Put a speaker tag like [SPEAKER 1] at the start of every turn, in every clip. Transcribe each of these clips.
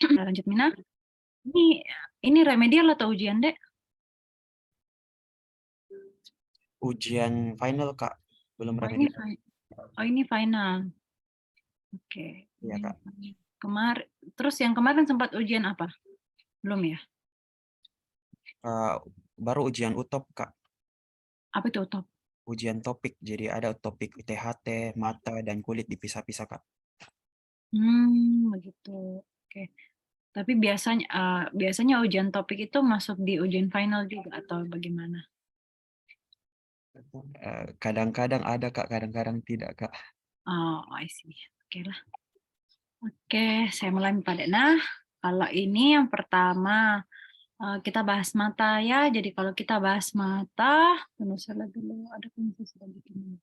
[SPEAKER 1] Lanjut, Mina. Ini remedial atau ujian, Dek?
[SPEAKER 2] Ujian final, Kak. Belum
[SPEAKER 1] Oh, ini
[SPEAKER 2] remedial.
[SPEAKER 1] ini final. Oke.
[SPEAKER 2] Iya, Kak.
[SPEAKER 1] Terus yang kemarin sempat ujian apa? Belum ya?
[SPEAKER 2] Baru ujian utop, Kak.
[SPEAKER 1] Apa itu top?
[SPEAKER 2] Ujian topik. Jadi ada topik THT, mata, dan kulit dipisah-pisah, Kak.
[SPEAKER 1] Begitu. Oke. Tapi biasanya ujian topik itu masuk di ujian final juga atau bagaimana?
[SPEAKER 2] Kadang-kadang ada, Kak. Kadang-kadang tidak, Kak.
[SPEAKER 1] Oh, I see. Oke lah. Oke, saya mulai Pak Nah, kalau ini yang pertama kita bahas mata ya. Jadi kalau kita bahas mata, tunggu saya dulu ada kunci sudah bikin.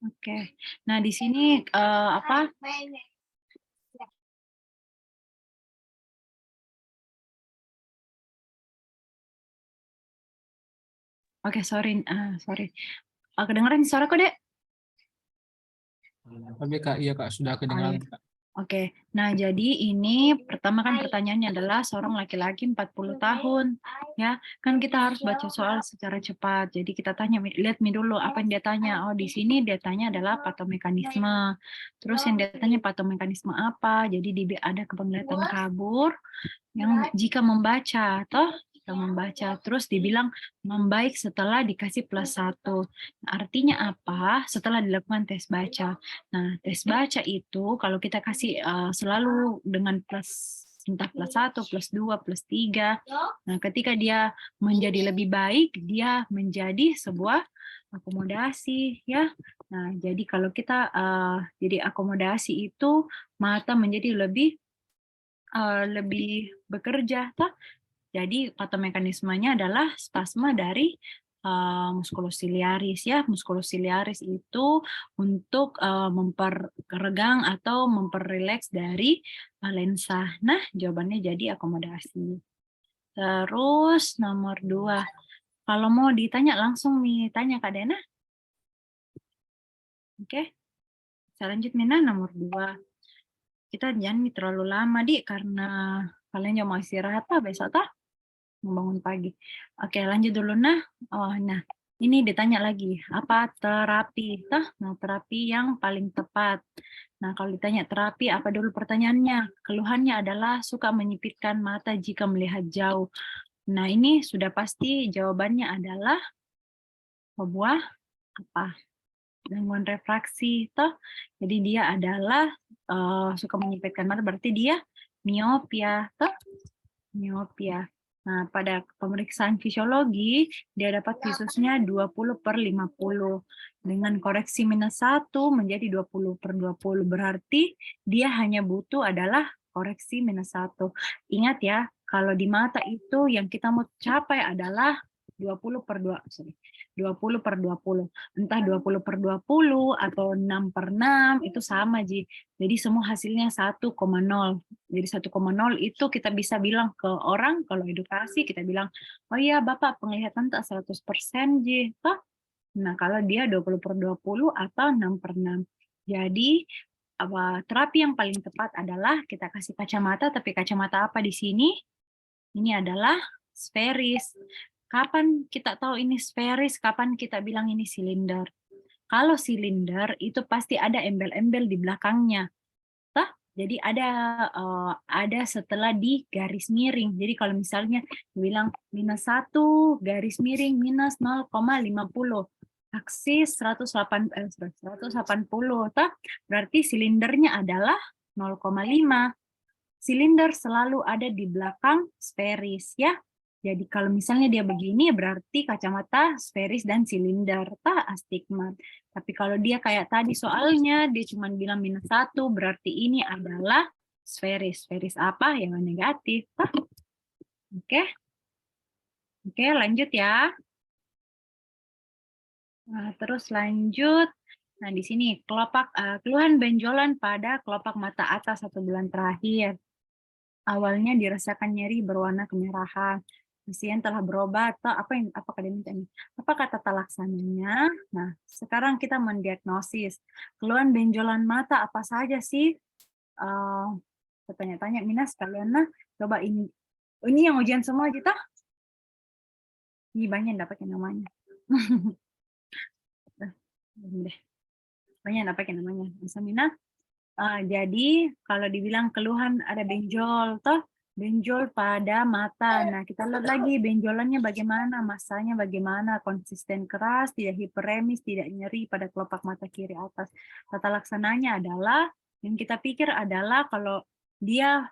[SPEAKER 1] Oke. Nah, di sini apa? Oke, sorry. Kedengeran suara kok, Dek?
[SPEAKER 3] Oke Kak, iya Kak, sudah kedengaran Kak.
[SPEAKER 1] Oke, nah jadi ini pertama kan pertanyaannya adalah seorang laki-laki 40 tahun, ya kan kita harus baca soal secara cepat. Jadi kita tanya, lihat dulu apa yang dia tanya. Oh di sini dia tanya adalah patomekanisme. Terus yang dia tanya patomekanisme apa? Jadi ada kepenglihatan kabur yang jika membaca, toh yang membaca terus dibilang membaik setelah dikasih +1. Artinya apa? Setelah dilakukan tes baca. Nah, tes baca itu kalau kita kasih selalu dengan entah +1, +2, +3. Nah, ketika dia menjadi lebih baik, dia menjadi sebuah akomodasi ya. Nah, jadi kalau kita jadi akomodasi itu mata menjadi lebih bekerja. Jadi patomekanismenya adalah spasma dari musculus ciliaris ya. Musculus ciliaris itu untuk memperregang atau memperrileks dari lensa. Nah, jawabannya jadi akomodasi. Terus nomor 2. Kalau mau ditanya langsung nih, tanya Kak Dena. Oke. Saya lanjut Mina nomor 2. Kita jangan terlalu lama, Di, karena kalian yang mau istirahat besok membangun pagi. Oke, lanjut dulu nah. Nah, ini ditanya lagi, apa terapi? Nah, terapi yang paling tepat. Nah, kalau ditanya terapi, apa dulu pertanyaannya? Keluhannya adalah suka menyipitkan mata jika melihat jauh. Nah, ini sudah pasti jawabannya adalah sebuah apa? Gangguan refraksi, Jadi dia adalah suka menyipitkan mata, berarti dia miopia, miopia. Nah, pada pemeriksaan fisiologi, dia dapat visusnya 20/50. Dengan koreksi -1 menjadi 20/20. Berarti dia hanya butuh adalah koreksi -1. Ingat ya, kalau di mata itu yang kita mau capai adalah 20/20. Entah 20/20 atau 6/6, itu sama, Ji. Jadi semua hasilnya 1,0. Jadi 1,0 itu kita bisa bilang ke orang, kalau edukasi kita bilang, oh iya Bapak penglihatan tak 100% J. Nah kalau dia 20/20 atau 6/6. Jadi terapi yang paling tepat adalah kita kasih kacamata, tapi kacamata apa di sini? Ini adalah sferis. Kapan kita tahu ini sferis? Kapan kita bilang ini silinder? Kalau silinder itu pasti ada embel-embel di belakangnya. Jadi ada setelah di garis miring. Jadi kalau misalnya bilang -1 garis miring -0,50 aksis 180, berarti silindernya adalah 0,5. Silinder selalu ada di belakang sferis ya. Jadi kalau misalnya dia begini berarti kacamata sferis dan silinder, astigmat. Tapi kalau dia kayak tadi soalnya dia cuma bilang -1 berarti ini adalah sferis. Sferis apa? Yang negatif. Oke. Oke, lanjut ya. Nah, terus lanjut. Nah, di sini keluhan benjolan pada kelopak mata atas 1 bulan terakhir. Awalnya dirasakan nyeri berwarna kemerahan. pasien telah berobat, toh apakah dia minta ini? Apa kata laksananya? Nah, sekarang kita mendiagnosis keluhan benjolan mata apa saja sih? Saya tanya-tanya Mina sekalian nah, coba ini yang ujian semua kita. Ini banyak dapat yang namanya. Deh. Banyak dapat yang namanya. Bisa Mina. Jadi kalau dibilang keluhan ada benjol, toh benjol pada mata. Nah, kita lihat lagi benjolannya bagaimana, masanya bagaimana, konsisten keras, tidak hiperemis, tidak nyeri pada kelopak mata kiri atas. Tata laksananya adalah, yang kita pikir adalah kalau dia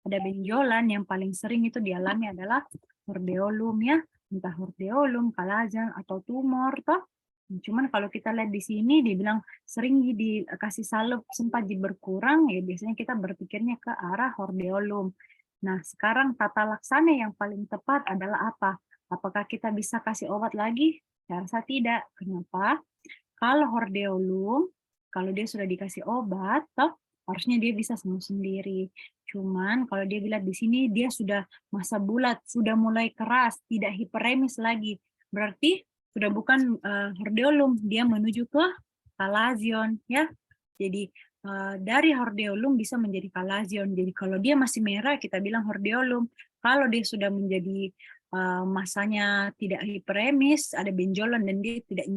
[SPEAKER 1] ada benjolan, yang paling sering itu dialami adalah hordeolum ya, entah hordeolum, kalajan, atau tumor, toh. Cuman kalau kita lihat di sini, dibilang sering dikasih salep sempat berkurang, ya biasanya kita berpikirnya ke arah hordeolum. Nah, sekarang tata laksana yang paling tepat adalah apa? Apakah kita bisa kasih obat lagi? Saya rasa tidak. Kenapa? Kalau hordeolum, kalau dia sudah dikasih obat, toh harusnya dia bisa sembuh sendiri. Cuman kalau dia bilang di sini dia sudah masa bulat, sudah mulai keras, tidak hiperemis lagi. Berarti sudah bukan hordeolum, dia menuju ke kalazion ya. Jadi dari hordeolum bisa menjadi kalazion. Jadi kalau dia masih merah kita bilang hordeolum. Kalau dia sudah menjadi masanya tidak hiperemis, ada benjolan dan dia tidak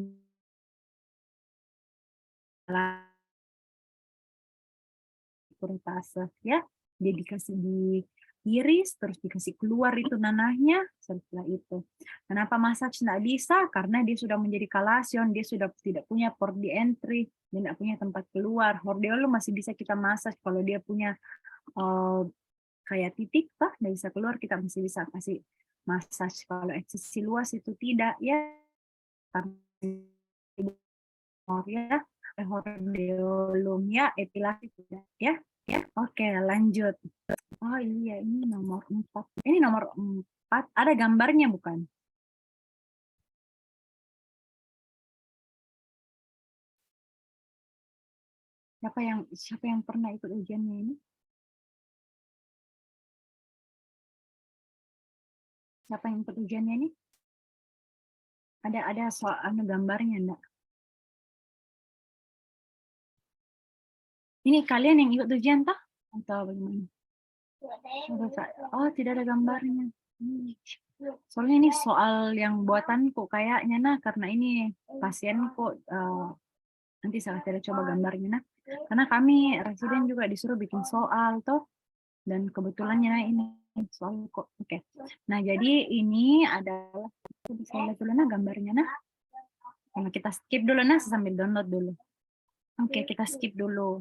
[SPEAKER 1] kuritase ya. Dia dikasih di iris, terus dikasih keluar itu nanahnya, setelah itu. Kenapa massage tidak bisa? Karena dia sudah menjadi kalasion, dia sudah tidak punya port di entry, dia tidak punya tempat keluar. Hordeolum masih bisa kita massage kalau dia punya kayak titik, toh tidak bisa keluar, kita masih bisa kasih massage. Kalau eksisi luas itu tidak ya, karena ya hordeolum ya, epilasi tidak ya. Ya, oke, lanjut. Oh iya, ini nomor 4. Ini nomor 4, ada gambarnya bukan? Siapa yang pernah ikut ujiannya ini? Siapa yang ikut ujiannya ini? Ada soal gambarnya enggak? Ini kalian yang ikut ujian toh? Atau bagaimana? Oh, tidak ada gambarnya. Soalnya ini soal yang buatanku kayaknya nah, karena ini pasienku nanti saya tidak coba gambarnya nah. Karena kami residen juga disuruh bikin soal toh, dan kebetulannya ini soal kok. Oke. Nah, jadi ini adalah bisa lihat dulu nah gambarnya nah. Kalau kita skip dulu nah sambil download dulu. Oke, kita skip dulu.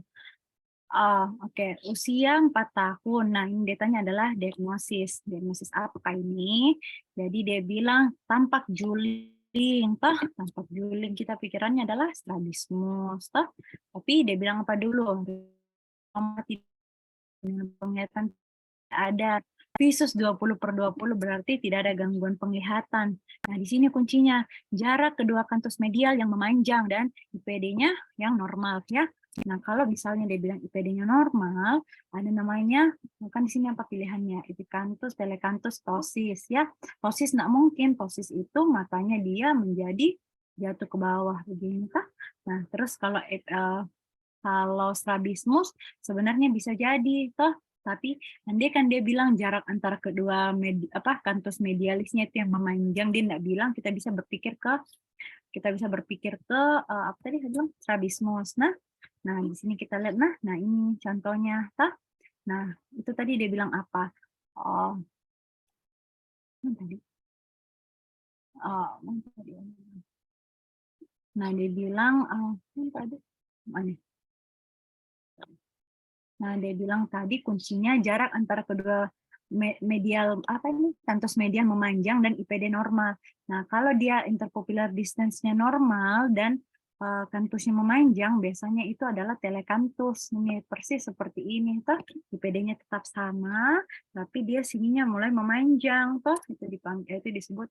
[SPEAKER 1] Oke. Usia 4 tahun. Nah, ini datanya adalah diagnosis. Diagnosis apa ini? Jadi dia bilang tampak juling, toh tampak juling. Kita pikirannya adalah strabismus, toh. Tapi dia bilang apa dulu? Penglihatan ada. Visus 20/20 berarti tidak ada gangguan penglihatan. Nah, di sini kuncinya jarak kedua kantus medial yang memanjang dan IPD-nya yang normal ya. Nah, kalau misalnya dia bilang IPD-nya normal, ada namanya, kan di sini apa pilihannya? Epikantus, telekantus, tosis ya. Tosis nggak mungkin, tosis itu matanya dia menjadi jatuh ke bawah begini kah? Nah, terus kalau strabismus sebenarnya bisa jadi toh, tapi dia bilang jarak antara kedua kantus medialisnya itu yang memanjang, dia tidak bilang, kita bisa berpikir ke apa tadi saya bilang strabismus. Nah di sini kita lihat nah ini contohnya toh. Nah itu tadi dia bilang apa? Nah dia bilang Nah, dia bilang tadi kuncinya jarak antara kedua medial kantus medial memanjang dan IPD normal. Nah, kalau dia interpupillar distance-nya normal dan kantusnya memanjang, biasanya itu adalah telekantus. Ini persis seperti ini, toh. IPD-nya tetap sama, tapi dia sininya mulai memanjang, toh. Itu disebut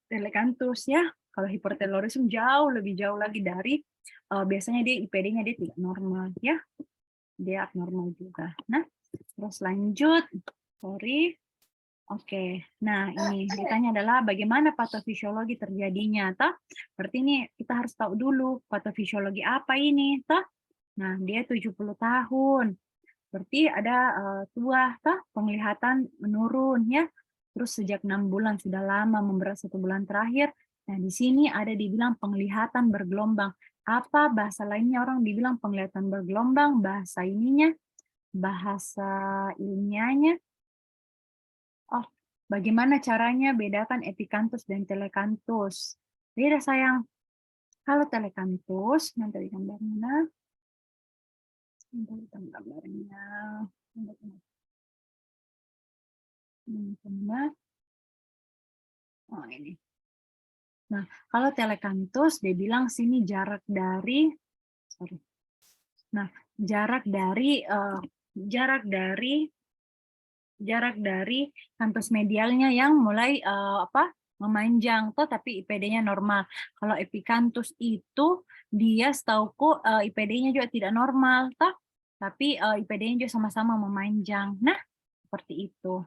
[SPEAKER 1] telekantus ya. Kalau hipertelorisme jauh lebih jauh lagi dari biasanya dia IPD-nya dia tidak normal ya. Dia abnormal juga. Nah, terus lanjut. Sorry. Oke, nah ini ditanya adalah bagaimana patofisiologi terjadinya, toh? Berarti ini kita harus tahu dulu patofisiologi apa ini, toh? Nah, dia 70 tahun. Berarti ada tua, toh? Penglihatan menurun ya. Terus sejak 6 bulan sudah lama memberat 1 bulan terakhir. Nah, di sini ada dibilang penglihatan bergelombang. Apa bahasa lainnya orang dibilang penglihatan bergelombang, bahasa ininya, bahasa ilmiahnya. Oh, bagaimana caranya bedakan epikantus dan telekantus? Beda sayang. Kalau telekantus, nanti gambarnya. Gambarnya. Oh, ini. Nah, kalau telekantus, dia bilang sini jarak dari, sorry. Nah, jarak dari kantus medialnya yang mulai memanjang toh, tapi IPD-nya normal. Kalau epikantus itu dia setauku IPD-nya juga tidak normal toh, tapi IPD-nya juga sama-sama memanjang. Nah, seperti itu.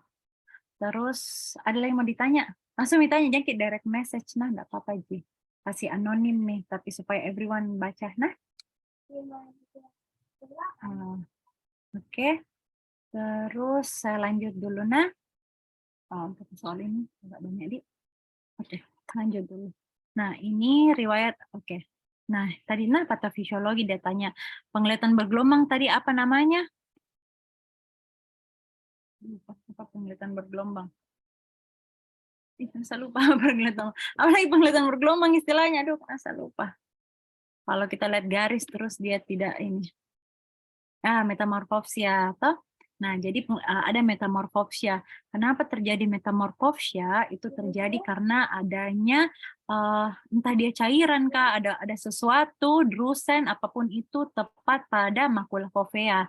[SPEAKER 1] Terus ada lagi mau ditanya? Langsung ditanya, jangan direct message. Nah, enggak apa-apa Ji. Kasih anonim nih, tapi supaya everyone baca. Nah, oke. Terus saya lanjut dulu nah. Untuk soal ini agak banyak di. Oke, lanjut dulu. Nah, ini riwayat. Oke. Nah, tadi patofisiologi dia tanya penglihatan bergelombang tadi apa namanya? Lupa apa penglihatan bergelombang. Masa lupa penglihatan. Apalagi penglihatan bergelombang istilahnya. Aduh, masa lupa. Kalau kita lihat garis terus dia tidak ini. Metamorfosia toh. Nah, jadi ada metamorfosia. Kenapa terjadi metamorfosia? Itu terjadi karena adanya entah dia cairan kah, ada sesuatu, drusen apapun itu tepat pada makula fovea.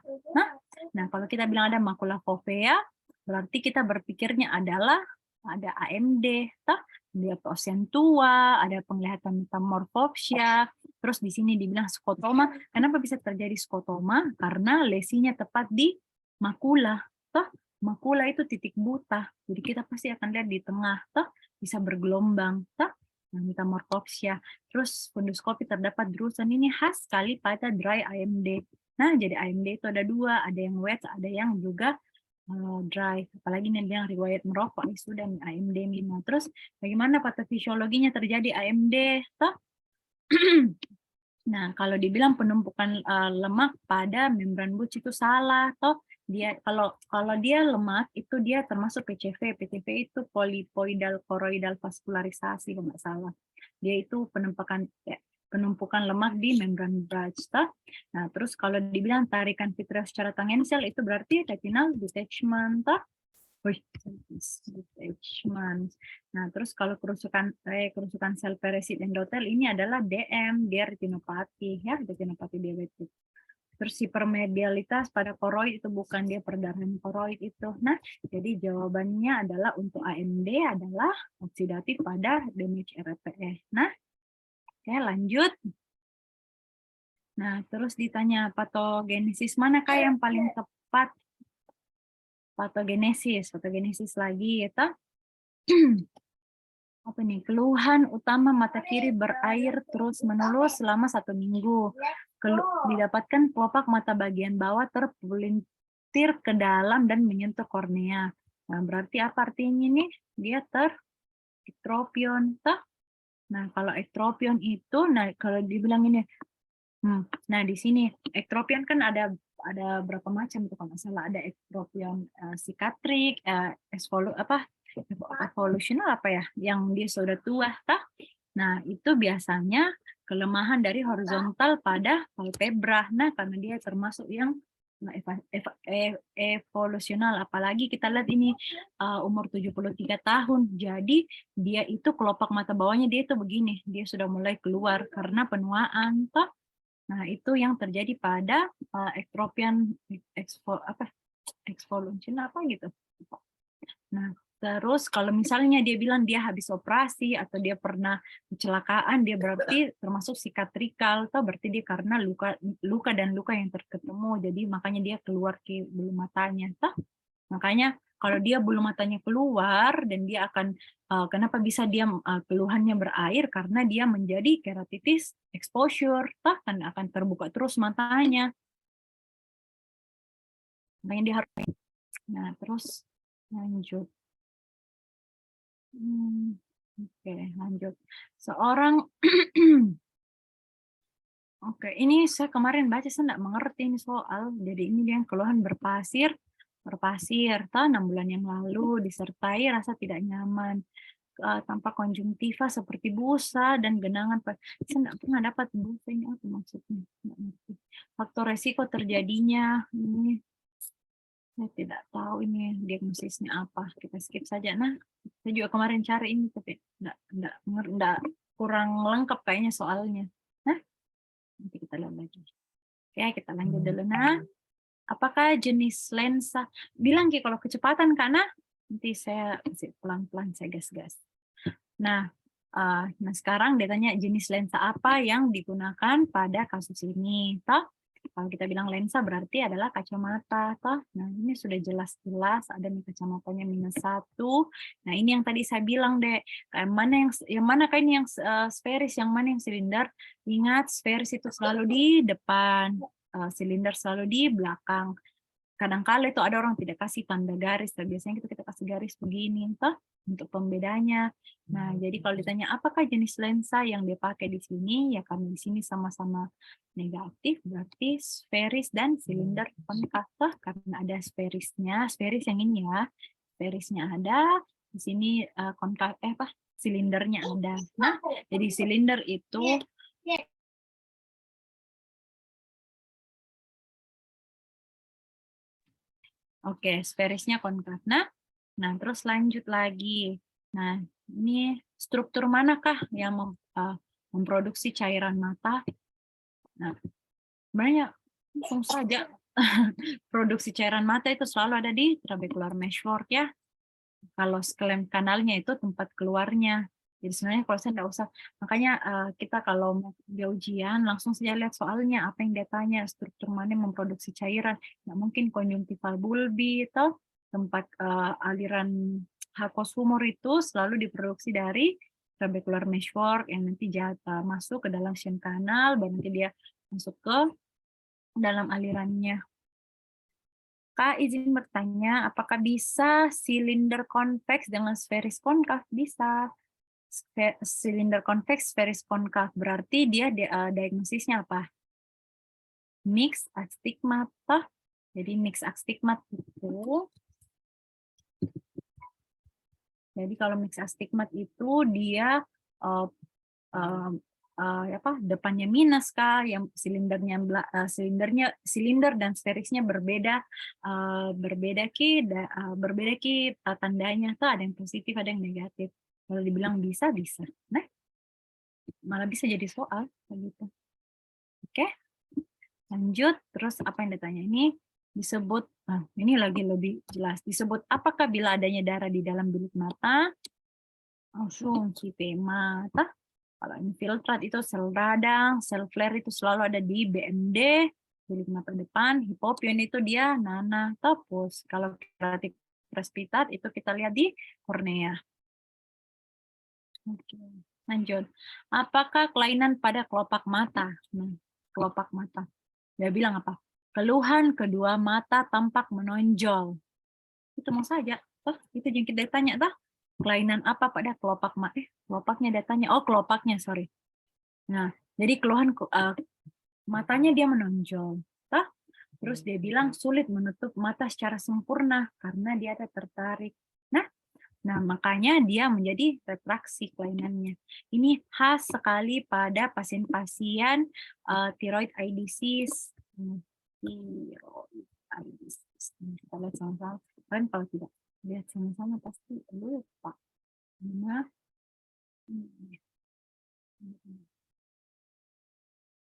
[SPEAKER 1] Nah, kalau kita bilang ada makula fovea, berarti kita berpikirnya adalah ada AMD, toh, dia pasien tua, ada penglihatan metamorfosia. Terus di sini dibilang skotoma. Kenapa bisa terjadi skotoma? Karena lesinya tepat di makula. Toh, makula itu titik buta. Jadi kita pasti akan lihat di tengah. Toh, bisa bergelombang. Toh, metamorfosia. Terus funduskopi terdapat drusen ini khas sekali pada dry AMD. Nah, jadi AMD itu ada dua. Ada yang wet, ada yang juga dry. Apalagi nih yang riwayat merokok nih sudah AMD minum. Terus bagaimana patofisiologinya terjadi AMD? Toh, nah, kalau dibilang penumpukan lemak pada membran Butch itu salah, toh dia kalau dia lemak itu dia termasuk PCV. PCV itu polipoidal koroidal vaskularisasi kalau nggak salah. Dia itu penumpukan lemak di membran Butch, toh. Nah, terus kalau dibilang tarikan vitreous secara tangensial itu berarti retinal detachment, toh. Detachment. Nah, terus kalau kerusakan sel perisit endotel ini adalah DM, dia retinopati ya, retinopati diabetik. Terus hipermedialitas pada koroid itu bukan dia perdarahan koroid itu. Nah, jadi jawabannya adalah untuk AMD adalah oksidatif pada damage RPE. Nah, oke lanjut. Nah, terus ditanya patogenesis manakah yang paling tepat? Patogenesis lagi ya. Apa nih? Keluhan utama mata kiri berair terus menerus selama 1 minggu. Didapatkan kelopak mata bagian bawah terpelintir ke dalam dan menyentuh kornea. Nah, berarti apa artinya ini? Dia ektropion. Nah, kalau ektropion itu, nah kalau dibilang ini, nah di sini ektropion kan ada berapa macam tuh kalau nggak salah, ada ektropion sikatrik, evolusional apa ya, yang dia sudah tua, tah? Nah, itu biasanya kelemahan dari horizontal pada palpebra. Nah, karena dia termasuk yang evolusional, apalagi kita lihat ini umur 73 tahun. Jadi dia itu kelopak mata bawahnya dia itu begini, dia sudah mulai keluar karena penuaan, toh. Nah, itu yang terjadi pada ektropion evolusional apa gitu. Nah, terus kalau misalnya dia bilang dia habis operasi atau dia pernah kecelakaan, dia berarti termasuk sikatrikal, atau berarti dia karena luka dan luka yang terketemu, jadi makanya dia keluar ke bulu matanya. Toh? Makanya kalau dia bulu matanya keluar dan dia akan kenapa bisa dia keluhannya berair karena dia menjadi keratitis exposure, toh kan akan terbuka terus matanya. Makanya dia harus. Nah, terus lanjut. Oke, lanjut. Seorang Oke, ini saya kemarin baca, saya nggak mengerti ini soal. Jadi ini dia yang keluhan berpasir, toh 6 bulan yang lalu disertai rasa tidak nyaman, tampak konjungtiva seperti busa dan genangan. Saya nggak pernah dapat busa, ini apa maksudnya? Nggak ngerti. Faktor resiko terjadinya ini saya tidak tahu ini diagnosisnya apa. Kita skip saja. Nah, saya juga kemarin cari ini tapi nggak kurang lengkap kayaknya soalnya. Nah, nanti kita lihat lagi. Oke, kita lanjut dulu. Nah, apakah jenis lensa? Bilang kalau kecepatan karena nanti saya pelan-pelan saya gas-gas. Nah, sekarang dia tanya jenis lensa apa yang digunakan pada kasus ini. Toh, kalau kita bilang lensa berarti adalah kacamata. Toh, nah ini sudah jelas-jelas ada nih kacamatanya -1. Nah ini yang tadi saya bilang deh, yang mana kan yang sferis, yang mana yang silinder. Ingat sferis itu selalu di depan, silinder selalu di belakang. Kadang-kala itu ada orang tidak kasih tanda garis, tapi biasanya kita kasih garis begini, toh untuk pembedanya. Nah, jadi kalau ditanya apakah jenis lensa yang dia pakai di sini, ya karena di sini sama-sama negatif, berarti sferis dan silinder konkav, karena ada sferisnya, sferis yang ini ya, sferisnya ada, di sini konkav, silindernya ada. Nah, jadi silinder itu oke, sferisnya konkav. Nah, terus lanjut lagi. Nah, ini struktur manakah yang memproduksi cairan mata? Nah, sebenarnya langsung saja produksi cairan mata itu selalu ada di trabecular meshwork ya. Kalau sklem kanalnya itu tempat keluarnya. Jadi sebenarnya kalau saya nggak usah, makanya kita kalau mau dia ujian langsung saja lihat soalnya apa yang dia tanya, struktur mana yang memproduksi cairan. Nggak mungkin konjungtival bulbi atau tempat aliran hakos humor itu selalu diproduksi dari trabecular meshwork yang nanti masuk ke dalam sien kanal, dan nanti dia masuk ke dalam alirannya. Kak, izin bertanya, apakah bisa silinder konveks dengan sferis konkav? Bisa. Silinder konveks, sferis konkav. Berarti dia diagnosisnya apa? Mix astigmat. Jadi mix astigmat itu, jadi kalau mix astigmat itu dia depannya minus kah, yang silinder dan sferisnya berbeda tandanya tuh, ada yang positif ada yang negatif. Kalau dibilang bisa. Nah, malah bisa jadi soal begitu. Oke, lanjut. Terus apa yang ditanya ini disebut, ini lagi lebih jelas, disebut apakah bila adanya darah di dalam bilik mata langsung CP mata. Kalau infiltrat itu sel radang, sel flare itu selalu ada di BMD, bilik mata depan. Hipopion itu dia nanatopus. Kalau keratik presbitat itu kita lihat di kornea. Oke, lanjut. Apakah kelainan pada kelopak mata? Nah, kelopak mata. Dia bilang apa? Keluhan kedua mata tampak menonjol. Itu mau saja. Itu yang kita tanya, kelainan apa pada kelopak mata? Kelopaknya dia tanya. Oh, kelopaknya, sorry. Nah, jadi keluhan matanya dia menonjol. Terus dia bilang sulit menutup mata secara sempurna karena dia ada tertarik. Nah, makanya dia menjadi retraksi kelainannya. Ini khas sekali pada pasien-pasien thyroid eye disease. Kita lihat sama-sama. Kalian kalau tidak lihat sama-sama pasti lupa. Nah,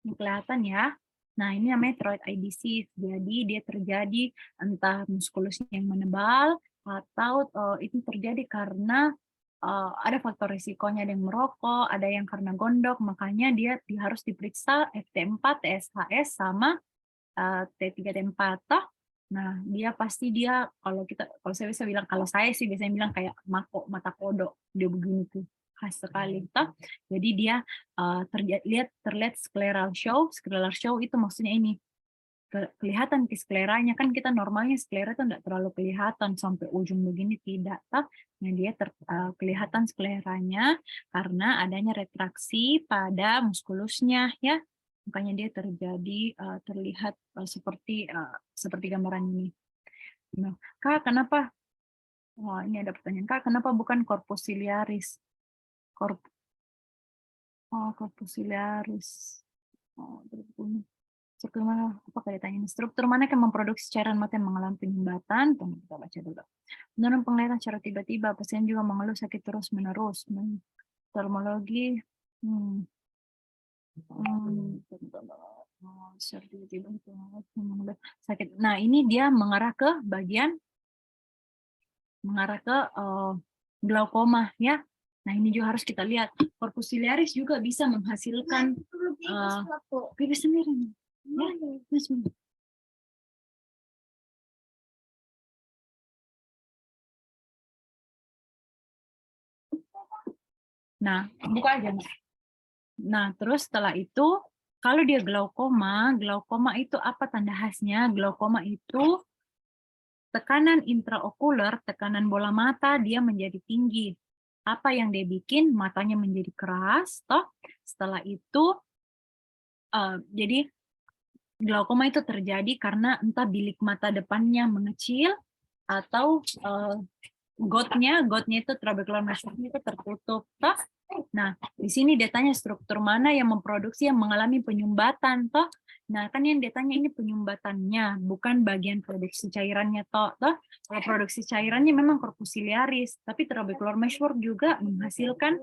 [SPEAKER 1] ini kelihatan ya. Nah, ini namanya thyroid eye disease. Jadi dia terjadi entah muskulusnya yang menebal atau itu terjadi karena ada faktor risikonya, ada yang merokok, ada yang karena gondok, makanya dia harus diperiksa FT4, TSHS sama T3 T4. Nah, kalau saya bisa bilang, kalau saya sih biasanya bilang kayak mako mata kodok, dia begini tuh khas sekali toh. Jadi dia terlihat scleral show itu maksudnya ini kelihatan ke skleranya, kan kita normalnya sklera itu enggak terlalu kelihatan sampai ujung begini, tidak toh. Nah, dia kelihatan skleranya karena adanya retraksi pada muskulusnya ya. Makanya dia terlihat seperti gambaran ini. Nah, Kak, kenapa? Wah, ini ada pertanyaan. Kak, kenapa bukan corpus ciliaris? Corpus ciliaris. Struktur mana? Apakah ditanya? Struktur mana yang memproduksi cairan mata yang mengalami penyumbatan? Tunggu, kita baca dulu. Menurut penglihatan secara tiba-tiba, pasien juga mengeluh sakit terus-menerus. Termologi, secara tiba-tiba sakit. Nah, ini dia mengarah ke glaukoma ya. Nah, ini juga harus kita lihat. Corpus ciliaris juga bisa menghasilkan pipis sendiri. Ya, nah, buka aja. Nah, terus setelah itu, kalau dia glaukoma itu apa tanda khasnya? Glaukoma itu tekanan intraokuler, tekanan bola mata dia menjadi tinggi. Apa yang dia bikin? Matanya menjadi keras, toh. Setelah itu, jadi glaukoma itu terjadi karena entah bilik mata depannya mengecil atau gotnya itu trabecular muscle-nya itu tertutup. Toh? Nah, di sini dia tanya struktur mana yang memproduksi yang mengalami penyumbatan, toh. Nah, kan yang dia tanya ini penyumbatannya, bukan bagian produksi cairannya, toh. Kalau produksi cairannya memang corpus ciliaris, tapi trabecular meshwork juga menghasilkan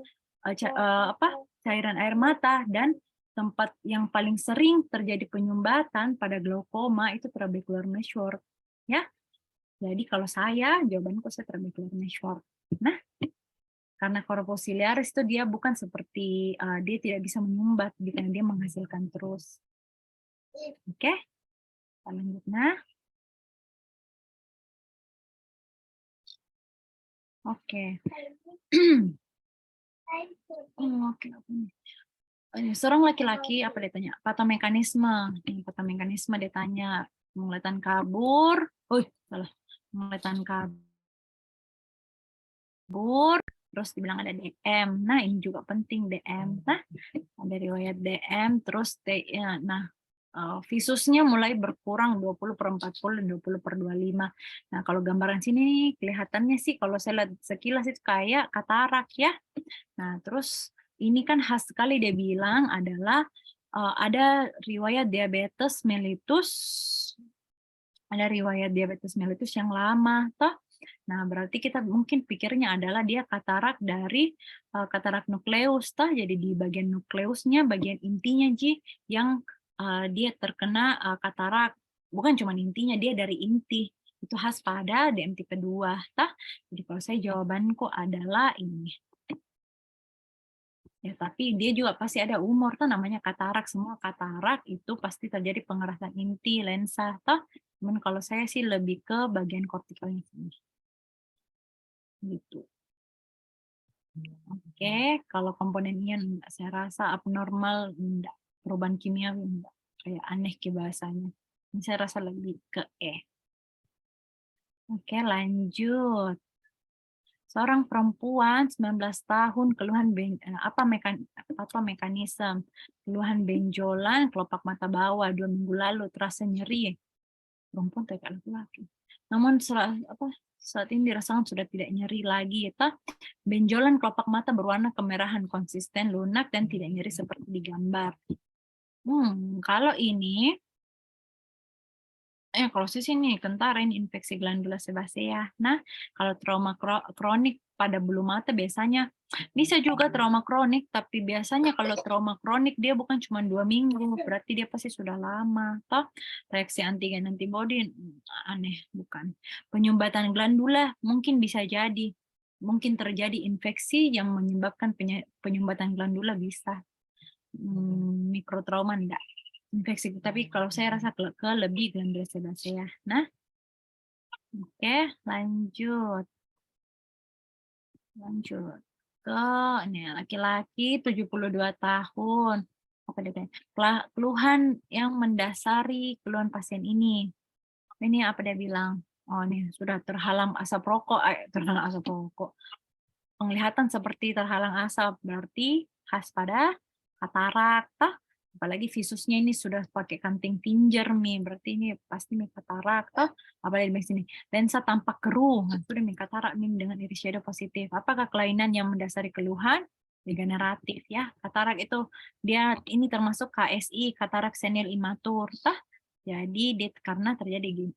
[SPEAKER 1] cairan air mata, dan tempat yang paling sering terjadi penyumbatan pada glaukoma itu trabecular meshwork, ya. Jadi kalau jawabanku saya trabecular meshwork. Nah, karena corpus ciliaris itu dia bukan seperti dia tidak bisa menyumbat, karena dia menghasilkan terus. Oke, kita lanjut. Nah, oke. Seorang laki-laki apa dia tanya? Patomekanisme. Patomekanisme dia tanya penglihatan kabur. Salah. Penglihatan kabur. Terus dibilang ada DM. Nah, ini juga penting DM. Nah, ada riwayat DM. Terus visusnya mulai berkurang 20/40 dan 20/25. Nah, kalau gambaran sini kelihatannya sih kalau saya lihat sekilas itu kayak katarak ya. Nah, terus ini kan khas sekali dia bilang adalah ada riwayat diabetes mellitus. Ada riwayat diabetes mellitus yang lama, toh. Nah, berarti kita mungkin pikirnya adalah dia katarak dari katarak nukleus, toh. Jadi di bagian nukleusnya, bagian intinya yang dia terkena katarak. Bukan cuma intinya, dia dari inti. Itu khas pada DM tipe 2, toh. Jadi kalau saya jawabanku adalah ini. Ya, tapi dia juga pasti ada umur, tuh namanya katarak. Semua katarak itu pasti terjadi pengerasan inti lensa, toh. Cuman kalau saya sih lebih ke bagian kortikalnya sini. Gitu. Oke, kalau komponen ion saya rasa abnormal enggak, perubahan kimiawi enggak, kayak aneh ke bahasanya. Ini saya rasa lebih ke E. Oke, lanjut. Seorang perempuan 19 tahun keluhan apa mekanisme keluhan benjolan kelopak mata bawah 2 minggu lalu terasa nyeri. Perempuan tidak laki-laki. Namun saat ini dirasakan sudah tidak nyeri lagi. Benjolan kelopak mata berwarna kemerahan konsisten, lunak, dan tidak nyeri seperti di gambar. Kalau ini, kalau sini kentarin infeksi glandula sebacea. Nah, kalau trauma kronik pada bulu mata biasanya bisa juga trauma kronik, tapi biasanya kalau trauma kronik dia bukan cuma 2 minggu, berarti dia pasti sudah lama. Toh reaksi antigen antibody aneh, bukan. Penyumbatan glandula mungkin bisa jadi, mungkin terjadi infeksi yang menyebabkan penyumbatan glandula bisa. Mikrotrauma enggak. Infeksi, tapi kalau saya rasa ke lebih glandula sebacea. Nah, Oke, lanjut. Lanjut ke ini laki-laki 72 tahun. Apa dia bilang? Keluhan yang mendasari keluhan pasien ini. Ini apa dia bilang? Oh, nih sudah terhalang asap rokok, terhalang asap rokok. Penglihatan seperti terhalang asap, berarti khas pada katarak, toh. Apalagi visusnya ini sudah pakai kanting finger, Mi. Berarti ini pasti Mi katarak, toh. Apalagi di sini. Lensa tampak keruh, nah, sudah Mi katarak, Mi dengan iris shadow positif. Apakah kelainan yang mendasari keluhan? Degeneratif, ya. Katarak itu, dia ini termasuk KSI, katarak senil imatur, toh. Jadi, karena terjadi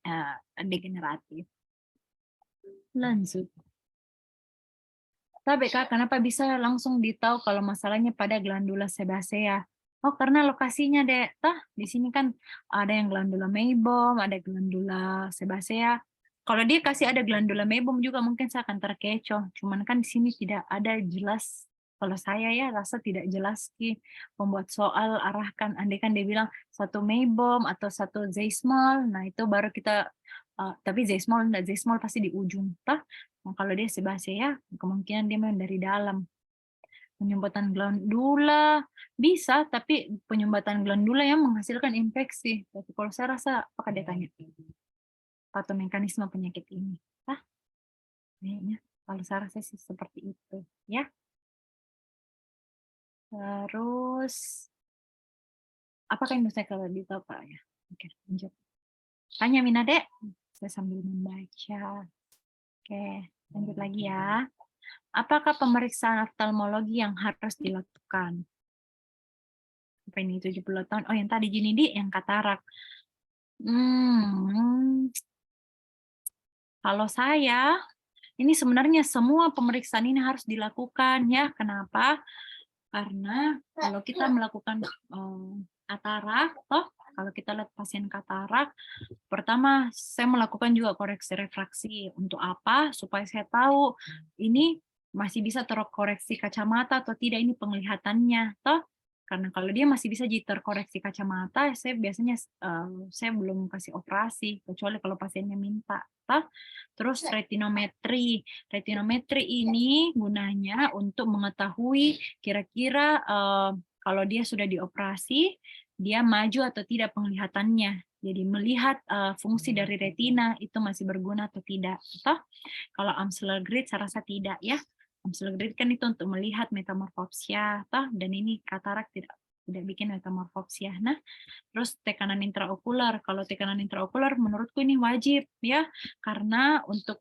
[SPEAKER 1] degeneratif. Lanjut. Tapi Kak, kenapa bisa langsung ditahu kalau masalahnya pada glandula sebacea? Oh, karena lokasinya, Dek. Di sini kan ada yang glandula meibom, ada glandula sebacea. Kalau dia kasih ada glandula meibom juga mungkin saya akan terkecoh. Cuman kan di sini tidak ada jelas. Kalau saya ya rasa tidak jelas Ki. Pembuat soal arahkan, andai kan dia bilang satu meibom atau satu zeismol, nah itu baru kita tapi zeismol enggak, zeismol pasti di ujung. Nah, kalau dia sebacea, kemungkinan dia memang dari dalam. Penyumbatan glandula bisa, tapi penyumbatan glandula yang menghasilkan infeksi. Tapi kalau saya rasa, apakah dia tanya? Patomekanisme penyakit ini. Kayaknya. Kalau saya rasa sih seperti itu. Ya. Terus, apakah yang bisa kalau ditahu Pak? Ya. Oke, lanjut. Tanya Mina, Dek. Saya sambil membaca. Oke, lanjut lagi ya. Apakah pemeriksaan oftalmologi yang harus dilakukan? Apa ini 70 tahun? Oh, yang tadi gini di yang katarak. Kalau saya, ini sebenarnya semua pemeriksaan ini harus dilakukan ya. Kenapa? Karena kalau kita melakukan katarak, kalau kita lihat pasien katarak, pertama saya melakukan juga koreksi refraksi. Untuk apa? Supaya saya tahu ini masih bisa terkoreksi kacamata atau tidak ini penglihatannya, toh. Karena kalau dia masih bisa terkoreksi kacamata, saya biasanya saya belum kasih operasi, kecuali kalau pasiennya minta, toh. Terus retinometri. Retinometri ini gunanya untuk mengetahui kira-kira kalau dia sudah dioperasi, dia maju atau tidak penglihatannya. Jadi melihat fungsi dari retina itu masih berguna atau tidak. Toh, kalau Amsler grid saya rasa tidak ya. Amsler grid kan itu untuk melihat metamorfopsia, toh, dan ini katarak tidak bikin metamorfopsia. Nah, terus tekanan intraokular. Kalau tekanan intraokular menurutku ini wajib ya, karena untuk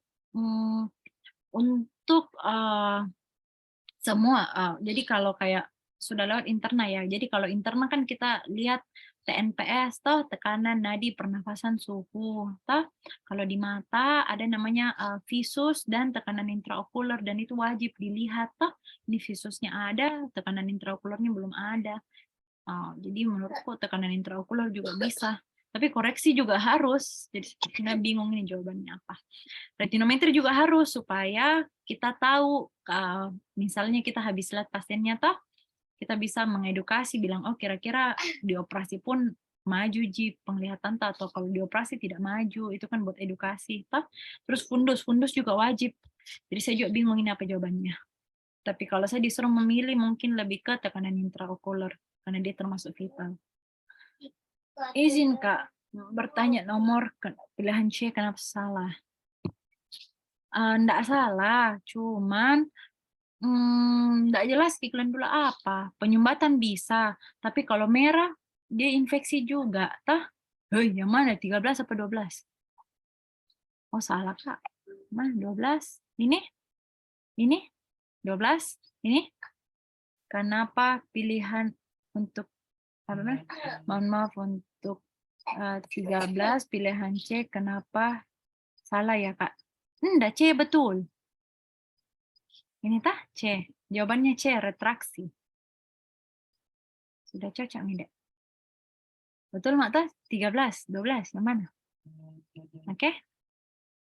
[SPEAKER 1] semua. Jadi kalau kayak sudah lewat interna ya. Jadi kalau interna kan kita lihat TNPS, toh tekanan nadi pernafasan suhu, toh kalau di mata ada namanya visus dan tekanan intraokular dan itu wajib dilihat, toh ini visusnya ada, tekanan intraokularnya belum ada. Jadi menurutku tekanan intraokular juga bisa, tapi koreksi juga harus. Jadi kita bingung ini jawabannya apa. Retinometri juga harus supaya kita tahu, misalnya kita habis lihat pasiennya, toh kita bisa mengedukasi, bilang, oh kira-kira dioperasi pun maju ji penglihatan atau kalau dioperasi tidak maju, itu kan buat edukasi, toh. Terus fundus juga wajib. Jadi saya juga bingung ini apa jawabannya. Tapi kalau saya disuruh memilih mungkin lebih ke tekanan intraokular karena dia termasuk vital. Izin Kak bertanya nomor pilihan C kenapa salah? Enggak salah, cuman enggak jelas di glandula apa. Penyumbatan bisa, tapi kalau merah dia infeksi juga, tah? Hei, yang mana 13 apa 12? Oh, salah Kak. Mana 12? Ini? Ini? 12? Ini? Kenapa pilihan untuk apa namanya? Mohon maaf untuk 13 pilihan C kenapa salah ya Kak? Enggak, C betul. Ini tah C. Jawabannya C, retraksi. Sudah cocok nih, Dek. Betul Mak tah? 13, 12, yang mana? Oke.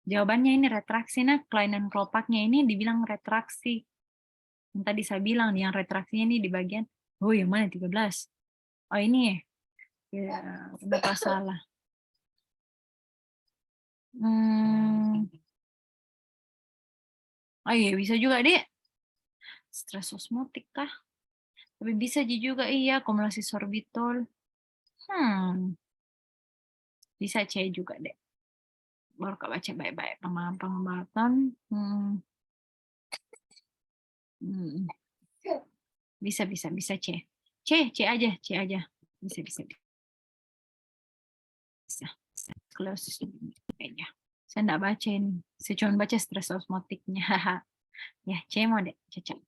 [SPEAKER 1] Jawabannya ini retraksi. Nah, kelainan kelopaknya ini dibilang retraksi. Yang tadi saya bilang, yang retraksinya ini di bagian, oh yang mana 13? Oh ini ya, kenapa salah? Oh iya, bisa juga, Dek. Stres osmotik kah? Tapi bisa juga iya, akumulasi sorbitol. Bisa C juga, Dek. Baru Kak baca baik-baik pengembatan. Bisa C. C aja. Bisa. Bisa. Sklerosis kayaknya. Saya enggak baca ini. Saya cuma baca stres osmotiknya. Ya, C mau, Dek. Cocok.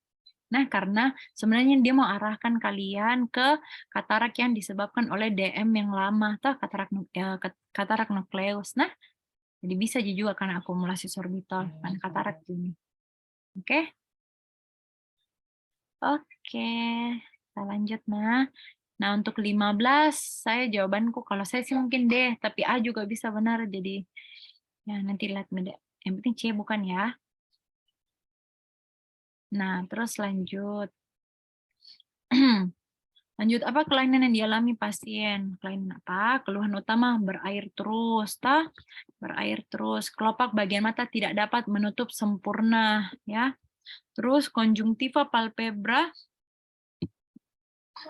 [SPEAKER 1] Nah, karena sebenarnya dia mau arahkan kalian ke katarak yang disebabkan oleh DM yang lama, atau katarak nukleus. Nah, jadi bisa juga karena akumulasi sorbitol, kan katarak ini. Oke? Oke, kita lanjut. Nah, untuk 15, saya jawabanku, kalau saya sih mungkin D, tapi A juga bisa benar. Jadi, ya nanti lihat. Yang penting C bukan ya. Nah, terus lanjut. Lanjut, apa kelainan yang dialami pasien? Kelainan apa? Keluhan utama berair terus, berair terus. Kelopak bagian mata tidak dapat menutup sempurna, ya. Terus konjungtiva palpebra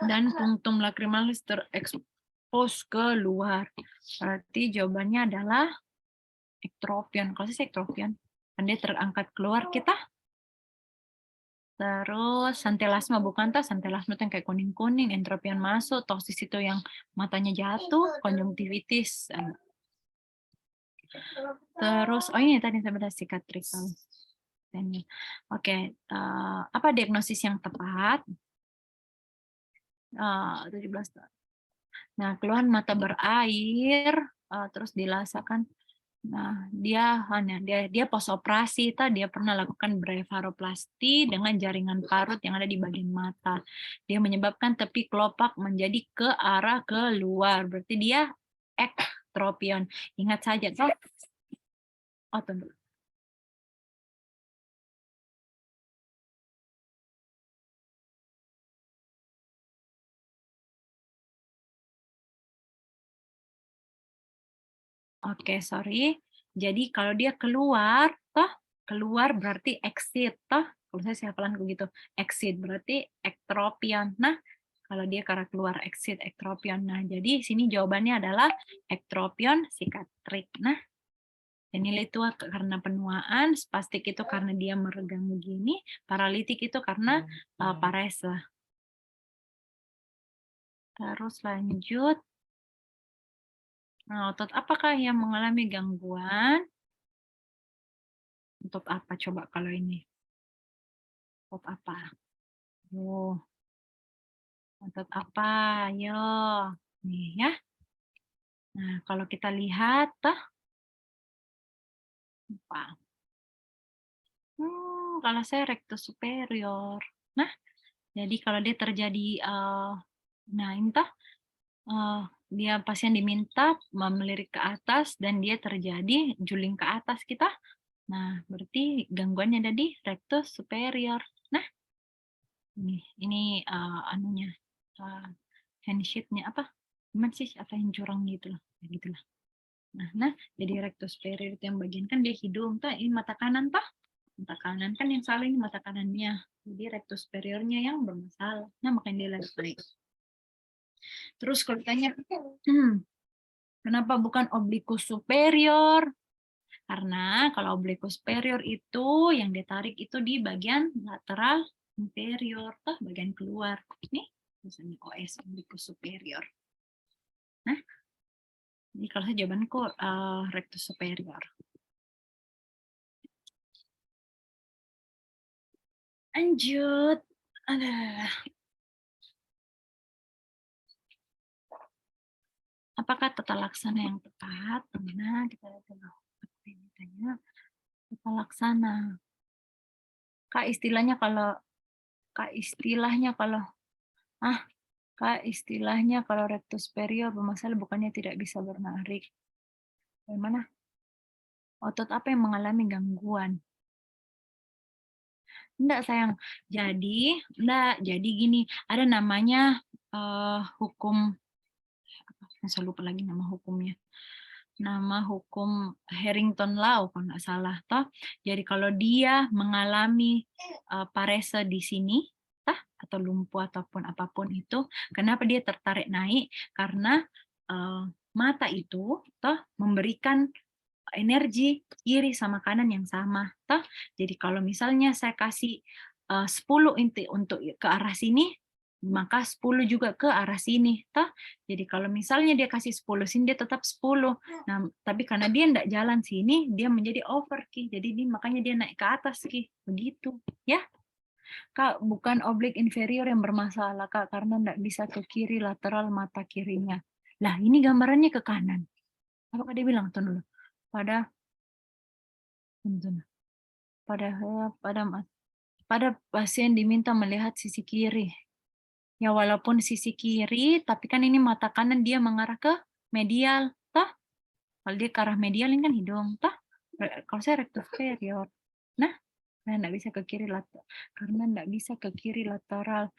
[SPEAKER 1] dan punktum lacrimalis terekspos keluar. Berarti jawabannya adalah ektropion. Kalau saya ektropion, kan dia terangkat keluar kita. Terus santelasma bukan tas, santelasma itu yang kayak kuning-kuning, entropion masuk, toksis itu yang matanya jatuh, konjungtivitis. Terus, oh ini tadi saya bahas cicatrical. Oke, apa diagnosis yang tepat? 17. Nah, keluhan mata berair, terus dilasakan. Nah, dia pos operasi, dia pernah lakukan blefaroplasti dengan jaringan parut yang ada di bagian mata. Dia menyebabkan tepi kelopak menjadi ke arah keluar. Berarti dia ektropion. Ingat saja, toh. Oh, tunggu. Oke, sorry. Jadi kalau dia keluar, keluar berarti exit, Kalau saya hafalan begitu, exit berarti ektropion. Nah, kalau dia karena keluar exit ektropion. Nah, jadi sini jawabannya adalah ektropion sikatrik. Nah, nilai itu karena penuaan, spastik itu karena dia meregang begini, paralitik itu karena parese. Terus lanjut. Nah, otot apakah yang mengalami gangguan? Otot apa coba kalau ini? Otot apa? Otot apa? Ayo. Nih ya. Nah, kalau kita lihat, apa? Kalau saya rectus superior. Nah, jadi kalau dia terjadi, nah ini dia pasien diminta melirik ke atas dan dia terjadi juling ke atas kita. Nah, berarti gangguannya ada di rectus superior. Nah, ini anunya, handsheet-nya apa? Gimana sih? Apa yang curang gitu loh. Gitu lah. Nah, jadi rectus superior itu yang bagian kan dia hidung, ini mata kanan, mata kanan kan yang salah ini mata kanannya. Jadi rectus superiornya yang bermasalah. Nah, makanya dia lagi naik. Terus kalau ditanya, kenapa bukan oblikus superior? Karena kalau oblikus superior itu yang ditarik itu di bagian lateral inferior, bagian keluar. Nih, misalnya OS oblikus superior. Nah, jadi kalau saya jawabanku rectus superior. Lanjut. Apakah tata laksana yang tepat? Nah, kita lihat dulu. Tata laksana. Kak istilahnya kalau rectus superior bermasalah bukannya tidak bisa bernarik. Bagaimana? Otot apa yang mengalami gangguan? Enggak, sayang. Jadi gini, ada namanya hukum, saya lupa lagi nama hukumnya. nama hukum Harrington Law kalau nggak salah toh. Jadi kalau dia mengalami parese di sini tah atau lumpuh ataupun apapun itu, kenapa dia tertarik naik? Karena mata itu toh memberikan energi kiri sama kanan yang sama toh. Jadi kalau misalnya saya kasih 10 inti untuk ke arah sini, maka 10 juga ke arah sini toh. Jadi kalau misalnya dia kasih 10 sini, dia tetap 10. Nah, tapi karena dia enggak jalan sini, dia menjadi over Ki. Jadi makanya dia naik ke atas Ki. Begitu, ya. Kak, bukan oblik inferior yang bermasalah, Kak, karena enggak bisa ke kiri lateral mata kirinya. Lah, ini gambarannya ke kanan. Apakah dia bilang tuh dulu? Pada pada pasien diminta melihat sisi kiri. Ya walaupun sisi kiri, tapi kan ini mata kanan dia mengarah ke medial, toh? Kalau dia ke arah medial ini kan hidung, toh? Kalau saya rectus superior. Nah, saya enggak bisa ke kiri lateral. Karena enggak bisa ke kiri lateral.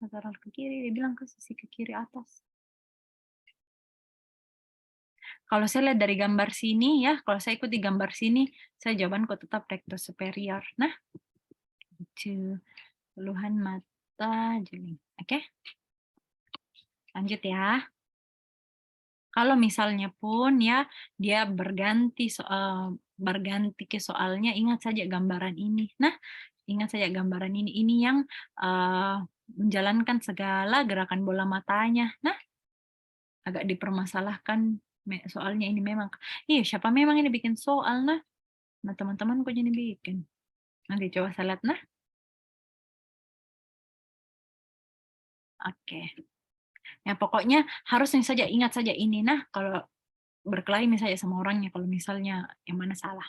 [SPEAKER 1] Lateral ke kiri, dia bilang ke sisi ke kiri atas. Kalau saya lihat dari gambar sini ya, kalau saya ikuti gambar sini, saya jawabanku tetap rectus superior. Nah, itu keluhan mata jeli. Oke? Lanjut ya. Kalau misalnya pun ya dia berganti ke soalnya, ingat saja gambaran ini. Nah, ingat saja gambaran ini. Ini yang menjalankan segala gerakan bola matanya. Nah, agak dipermasalahkan soalnya ini memang. Iya, siapa memang ini bikin soal? Nah, teman-teman kok jadi bikin. Nanti coba saya lihat. Nah, oke. Ya pokoknya harusnya saja ingat saja ini. Nah, kalau berkelahi misalnya sama orangnya, kalau misalnya yang mana salah.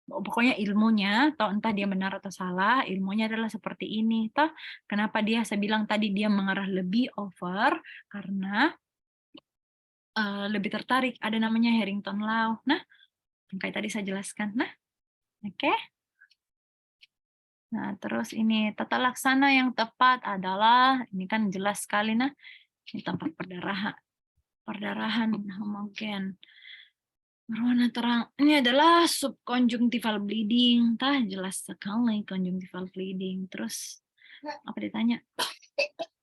[SPEAKER 1] Pokoknya ilmunya, atau entah dia benar atau salah, ilmunya adalah seperti ini. Toh, kenapa saya bilang tadi dia mengarah lebih over, karena lebih tertarik. Ada namanya Harrington Law. Nah, yang kayak tadi saya jelaskan. Nah, oke. Nah, terus ini tata laksana yang tepat adalah, ini kan jelas sekali, nah, ini tempat perdarahan homogen. Berwarna terang. Ini adalah subconjunctival bleeding. Tah, jelas sekali conjunctival bleeding. Terus, apa ditanya?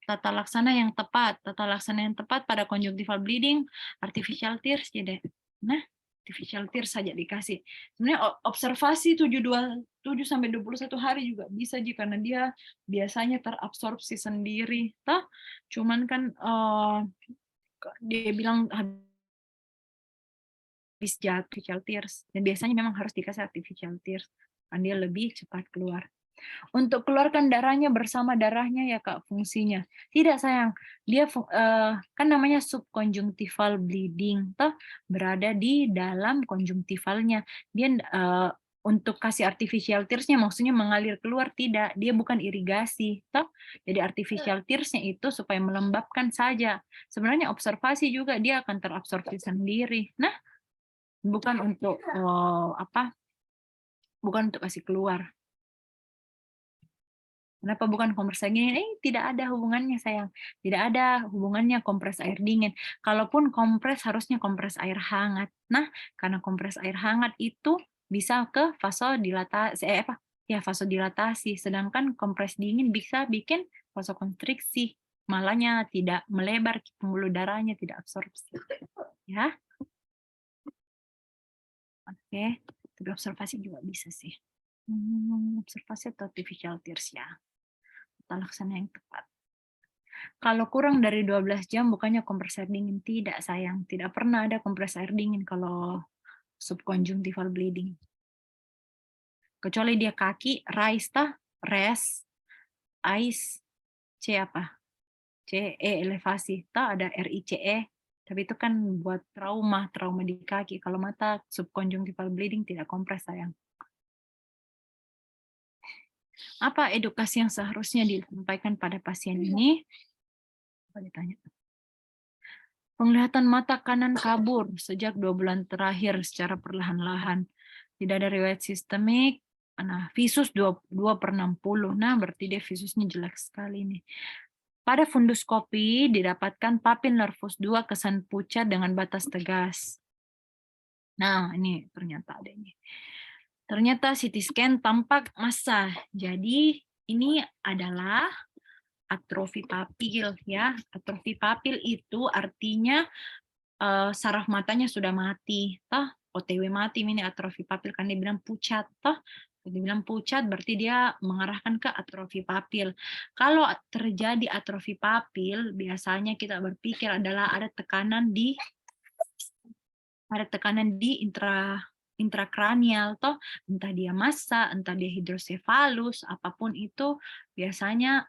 [SPEAKER 1] Tata laksana yang tepat. Tata laksana yang tepat pada conjunctival bleeding, artificial tears. Jadi, nah, artificial tears saja dikasih. Sebenarnya observasi 7-21 hari juga bisa jika karena dia biasanya terabsorpsi sendiri. Tah, cuman kan dia bilang habis artificial tears, dan biasanya memang harus dikasih artificial tears kan dia lebih cepat keluar. Untuk keluarkan darahnya bersama darahnya ya Kak fungsinya. Tidak sayang, dia kan namanya subconjunctival bleeding toh berada di dalam konjungtivalnya. Dia untuk kasih artificial tears-nya maksudnya mengalir keluar, tidak, dia bukan irigasi toh. Jadi artificial tears-nya itu supaya melembabkan saja. Sebenarnya observasi juga dia akan terabsorpsi sendiri. Nah, bukan untuk bukan untuk kasih keluar. Kenapa bukan kompres air dingin? Tidak ada hubungannya sayang. Tidak ada hubungannya kompres air dingin. Kalaupun kompres harusnya kompres air hangat. Nah, karena kompres air hangat itu bisa ke vasodilatasi, vasodilatasi. Sedangkan kompres dingin bisa bikin vasokonstriksi. Malahnya tidak melebar, pembuluh darahnya tidak absorpsi. Ya. Oke, tapi observasi juga bisa sih. Observasi atau artificial tears ya. Tata laksana yang tepat. Kalau kurang dari 12 jam bukannya kompres air dingin. Tidak sayang, tidak pernah ada kompres air dingin kalau subconjunctival bleeding. Kecuali dia kaki, rest, ice, C apa? CE elevasi. Ada RICE. Tapi itu kan buat trauma di kaki. Kalau mata subconjunctival bleeding tidak kompres sayang. Apa edukasi yang seharusnya disampaikan pada pasien ini? Apa ditanya? Penglihatan mata kanan kabur sejak 2 bulan terakhir secara perlahan-lahan. Tidak ada riwayat sistemik. Nah, visus 2/60. Nah, berarti dia visusnya jelek sekali nih. Pada funduskopi didapatkan papil nervus 2 kesan pucat dengan batas tegas. Nah, ini ternyata ada ini. Ternyata CT scan tampak massa. Jadi ini adalah atrofi papil ya. Atrofi papil itu artinya saraf matanya sudah mati, toh OTW mati ini atrofi papil kan dia bilang pucat, toh dibilang pucat berarti dia mengarahkan ke atrofi papil. Kalau terjadi atrofi papil, biasanya kita berpikir adalah ada tekanan di intrakranial, toh entah dia massa, entah dia hidrosefalus, apapun itu biasanya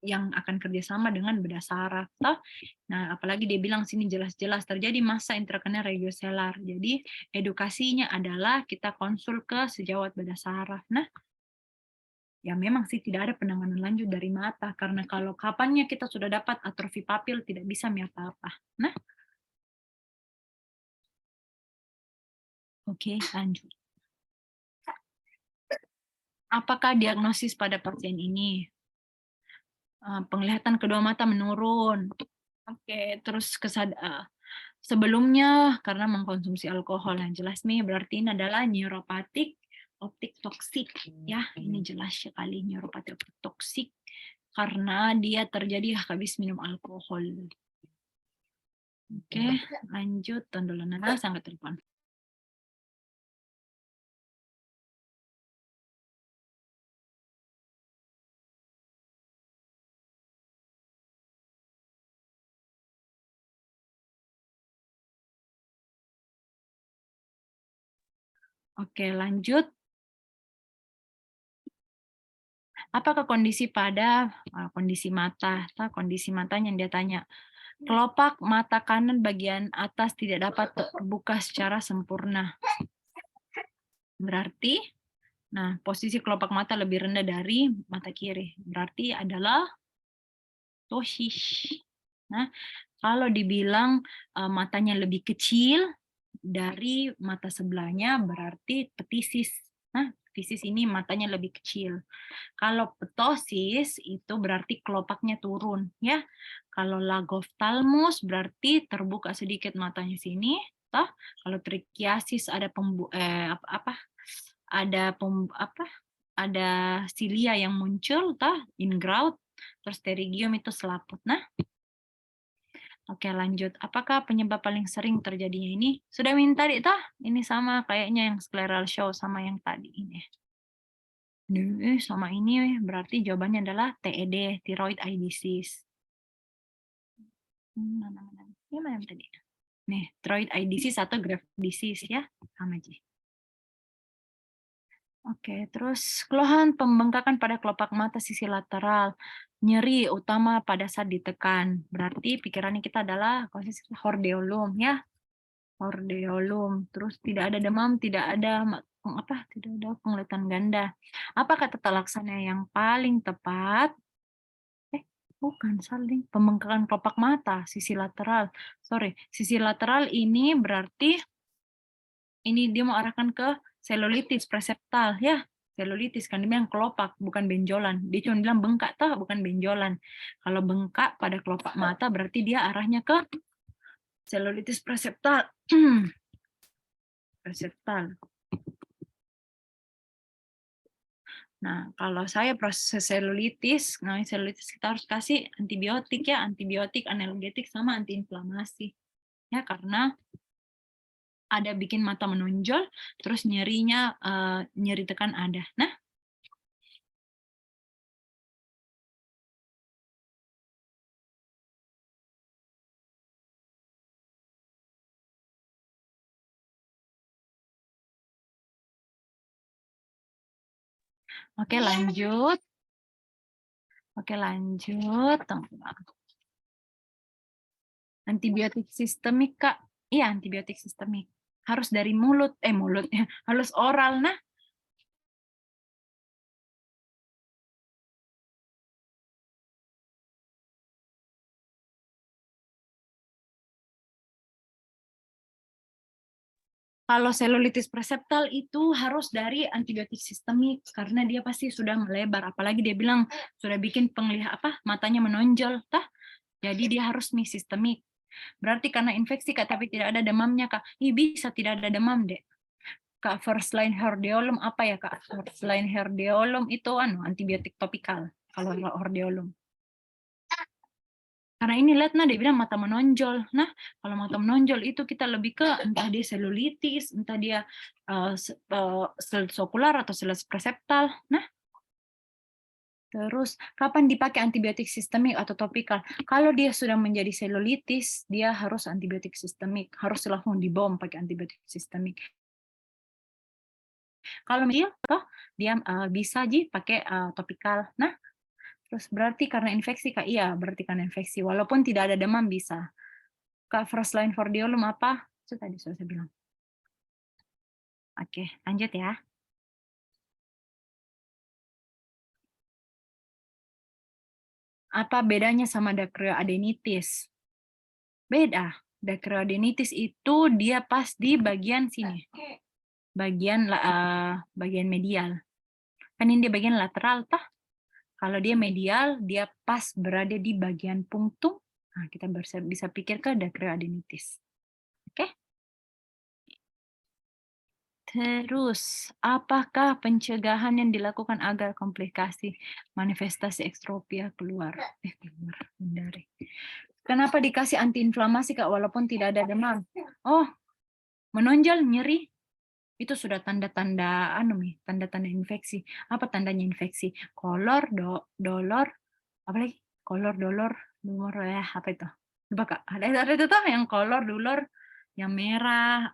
[SPEAKER 1] yang akan kerjasama dengan bedah saraf, toh. Nah, apalagi dia bilang sini jelas-jelas terjadi massa intrakranial regioselar. Jadi edukasinya adalah kita konsul ke sejawat bedah saraf. Nah, ya memang sih tidak ada penanganan lanjut dari mata karena kalau kapannya kita sudah dapat atrofi papil tidak bisa apa-apa. Nah, oke, lanjut. Apakah diagnosis pada pasien ini? Penglihatan kedua mata menurun. Oke, terus sebelumnya karena mengkonsumsi alkohol yang jelas nih berarti ini adalah neuropatik optik toksik ya. Ini jelas sekali neuropatik optik toksik karena dia terjadi habis minum alkohol. Oke, lanjut dulu nana sangat telepon. Oke, lanjut. Apakah kondisi pada kondisi mata? Kondisi matanya yang dia tanya. Kelopak mata kanan bagian atas tidak dapat terbuka secara sempurna. Berarti, nah posisi kelopak mata lebih rendah dari mata kiri. Berarti adalah ptosis. Nah, kalau dibilang matanya lebih kecil dari mata sebelahnya berarti ptosis. Nah, ptosis ini matanya lebih kecil. Kalau ptosis itu berarti kelopaknya turun ya. Kalau lagophthalmus berarti terbuka sedikit matanya sini, toh. Kalau trichiasis ada ada silia yang muncul, toh, ingrout, terus pterygium itu selaput. Nah, oke lanjut. Apakah penyebab paling sering terjadinya ini? Sudah minta tadi, toh? Ini sama kayaknya yang scleral show sama yang tadi ini. Sama ini berarti jawabannya adalah TED, thyroid eye disease. Mana yang tadi? Nih, thyroid eye disease atau Graves disease ya, sama aja. Oke, terus keluhan pembengkakan pada kelopak mata sisi lateral, nyeri utama pada saat ditekan. Berarti pikirannya kita adalah posisi hordeolum ya, hordeolum. Terus tidak ada demam, tidak ada penglihatan ganda. Apakah tata laksana yang paling tepat? Bukan saling pembengkakan kelopak mata sisi lateral. Sorry, sisi lateral ini berarti ini dia mau arahkan ke selulitis preseptal ya. Selulitis kan dia bilang kelopak bukan benjolan. Dia cuma bilang bengkak toh bukan benjolan. Kalau bengkak pada kelopak mata berarti dia arahnya ke selulitis preseptal. Preseptal. Nah, kalau saya proses selulitis, kita harus kasih antibiotik ya, antibiotik, analgetik sama antiinflamasi. Ya, karena ada bikin mata menonjol, terus nyerinya nyeri tekan ada. Nah, oke lanjut. Oke lanjut. Antibiotik sistemik Kak. Iya antibiotik sistemik. Harus dari mulutnya, harus oral. Nah, Kalau selulitis preseptal itu harus dari antibiotik sistemik karena dia pasti sudah melebar, apalagi dia bilang sudah bikin matanya menonjol, tah. Jadi dia harus mie sistemik. Berarti karena infeksi Kak, tapi tidak ada demamnya Kak. Bisa tidak ada demam, Dek. Kak, first line hordeolum apa ya Kak? First line hordeolum itu antibiotik topikal kalau hordeolum. Karena ini lihat dia bilang mata menonjol. Nah, kalau mata menonjol itu kita lebih ke entah dia selulitis, entah dia selulitis okular atau selulitis preseptal. Nah, terus kapan dipakai antibiotik sistemik atau topikal? Kalau dia sudah menjadi selulitis, dia harus antibiotik sistemik, harus langsung dibawa pakai antibiotik sistemik. Kalau dia bisa pakai topikal. Nah, terus berarti karena infeksi Kak? Iya, berarti karena infeksi. Walaupun tidak ada demam bisa. Kak, first line hordeolum apa? Itu tadi sudah saya bilang. Oke, lanjut ya. Apa bedanya sama dacryoadenitis? Beda. Dacryoadenitis itu dia pas di bagian sini. Bagian medial. Kan ini dia bagian lateral, tah? Kalau dia medial, dia pas berada di bagian punktum. Nah, kita bisa pikir ke dacryoadenitis. Oke? Terus, apakah pencegahan yang dilakukan agar komplikasi manifestasi ekstropia keluar? Hindari. Kenapa dikasih antiinflamasi Kak walaupun tidak ada demam? Oh, menonjol, nyeri. Itu sudah tanda-tanda tanda-tanda infeksi. Apa tandanya infeksi? Kolor, dolor, apa lagi? Kolor, dolor, apa itu? Coba Kak, ada itu tuh yang kolor, dolor, yang merah,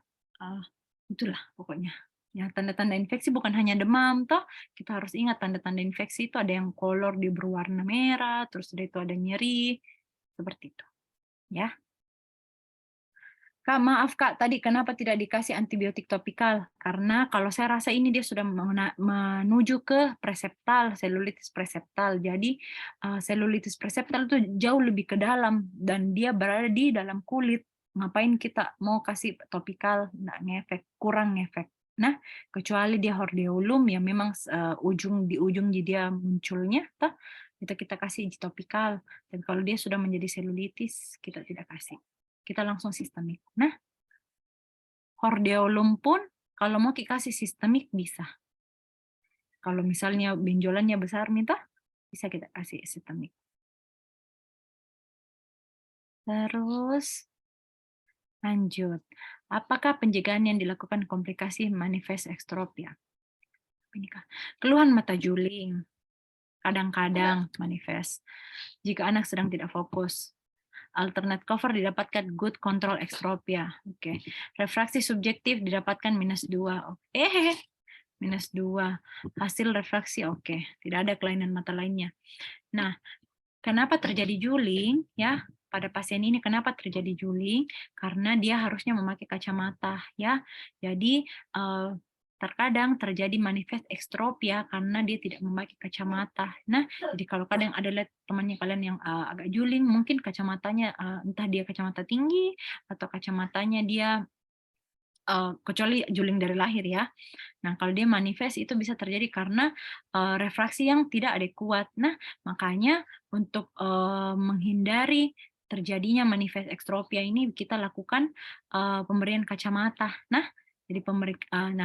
[SPEAKER 1] itulah pokoknya. Ya, tanda-tanda infeksi bukan hanya demam toh. Kita harus ingat tanda-tanda infeksi itu ada yang kolor di berwarna merah, terus itu ada nyeri, seperti itu. Ya. Kak, maaf Kak, tadi kenapa tidak dikasih antibiotik topikal? Karena kalau saya rasa ini dia sudah menuju ke preseptal, selulitis preseptal. Jadi selulitis preseptal itu jauh lebih ke dalam dan dia berada di dalam kulit. Ngapain kita mau kasih topikal? Nggak ngefek, kurang ngefek. Nah, kecuali dia hordeolum yang memang di ujung dia munculnya, itu kita kasih topikal. Dan kalau dia sudah menjadi selulitis, kita tidak kasih. Kita langsung sistemik. Nah, hordeolum pun kalau mau dikasih sistemik bisa. Kalau misalnya benjolannya besar bisa kita kasih sistemik. Terus lanjut. Apakah pencegahan yang dilakukan komplikasi manifest ekstropia? Keluhan mata juling. Kadang-kadang manifest. Jika anak sedang tidak fokus. Alternate cover didapatkan good control ekstropia. Oke. Refraksi subjektif didapatkan -2. -2. Hasil refraksi oke. Tidak ada kelainan mata lainnya. Nah, kenapa terjadi juling ya? Pada pasien ini kenapa terjadi juling? Karena dia harusnya memakai kacamata ya. Jadi terkadang terjadi manifest ekstropia karena dia tidak memakai kacamata. Nah, jadi kalau kadang ada lihat temannya kalian yang agak juling, mungkin kacamatanya entah dia kacamata tinggi atau kacamatanya dia kecuali juling dari lahir ya. Nah, kalau dia manifest itu bisa terjadi karena refraksi yang tidak adekuat. Nah, makanya untuk menghindari terjadinya manifest ekstropia ini kita lakukan pemberian kacamata. Nah, jadi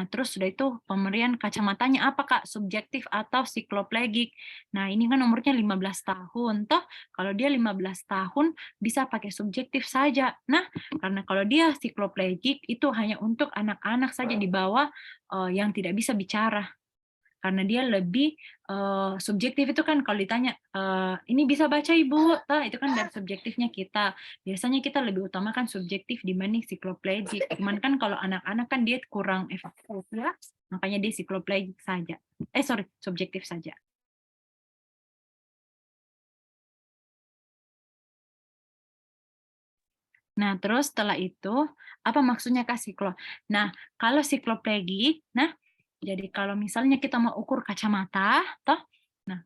[SPEAKER 1] terus sudah itu pemberian kacamatanya apa Kak? Subjektif atau sikloplegik. Nah, ini kan umurnya 15 tahun. Toh, kalau dia 15 tahun bisa pakai subjektif saja. Nah, karena kalau dia sikloplegik itu hanya untuk anak-anak saja di bawah yang tidak bisa bicara. Karena dia lebih subjektif itu kan kalau ditanya, ini bisa baca Ibu? Itu kan dari subjektifnya kita. Biasanya kita lebih utamakan subjektif dibanding sikloplegik. Cuman kan kalau anak-anak kan dia kurang efektif ya, makanya dia sikloplegik saja. Subjektif saja. Nah, terus setelah itu, apa maksudnya Kak siklo? Nah, kalau sikloplegik, jadi kalau misalnya kita mau ukur kacamata,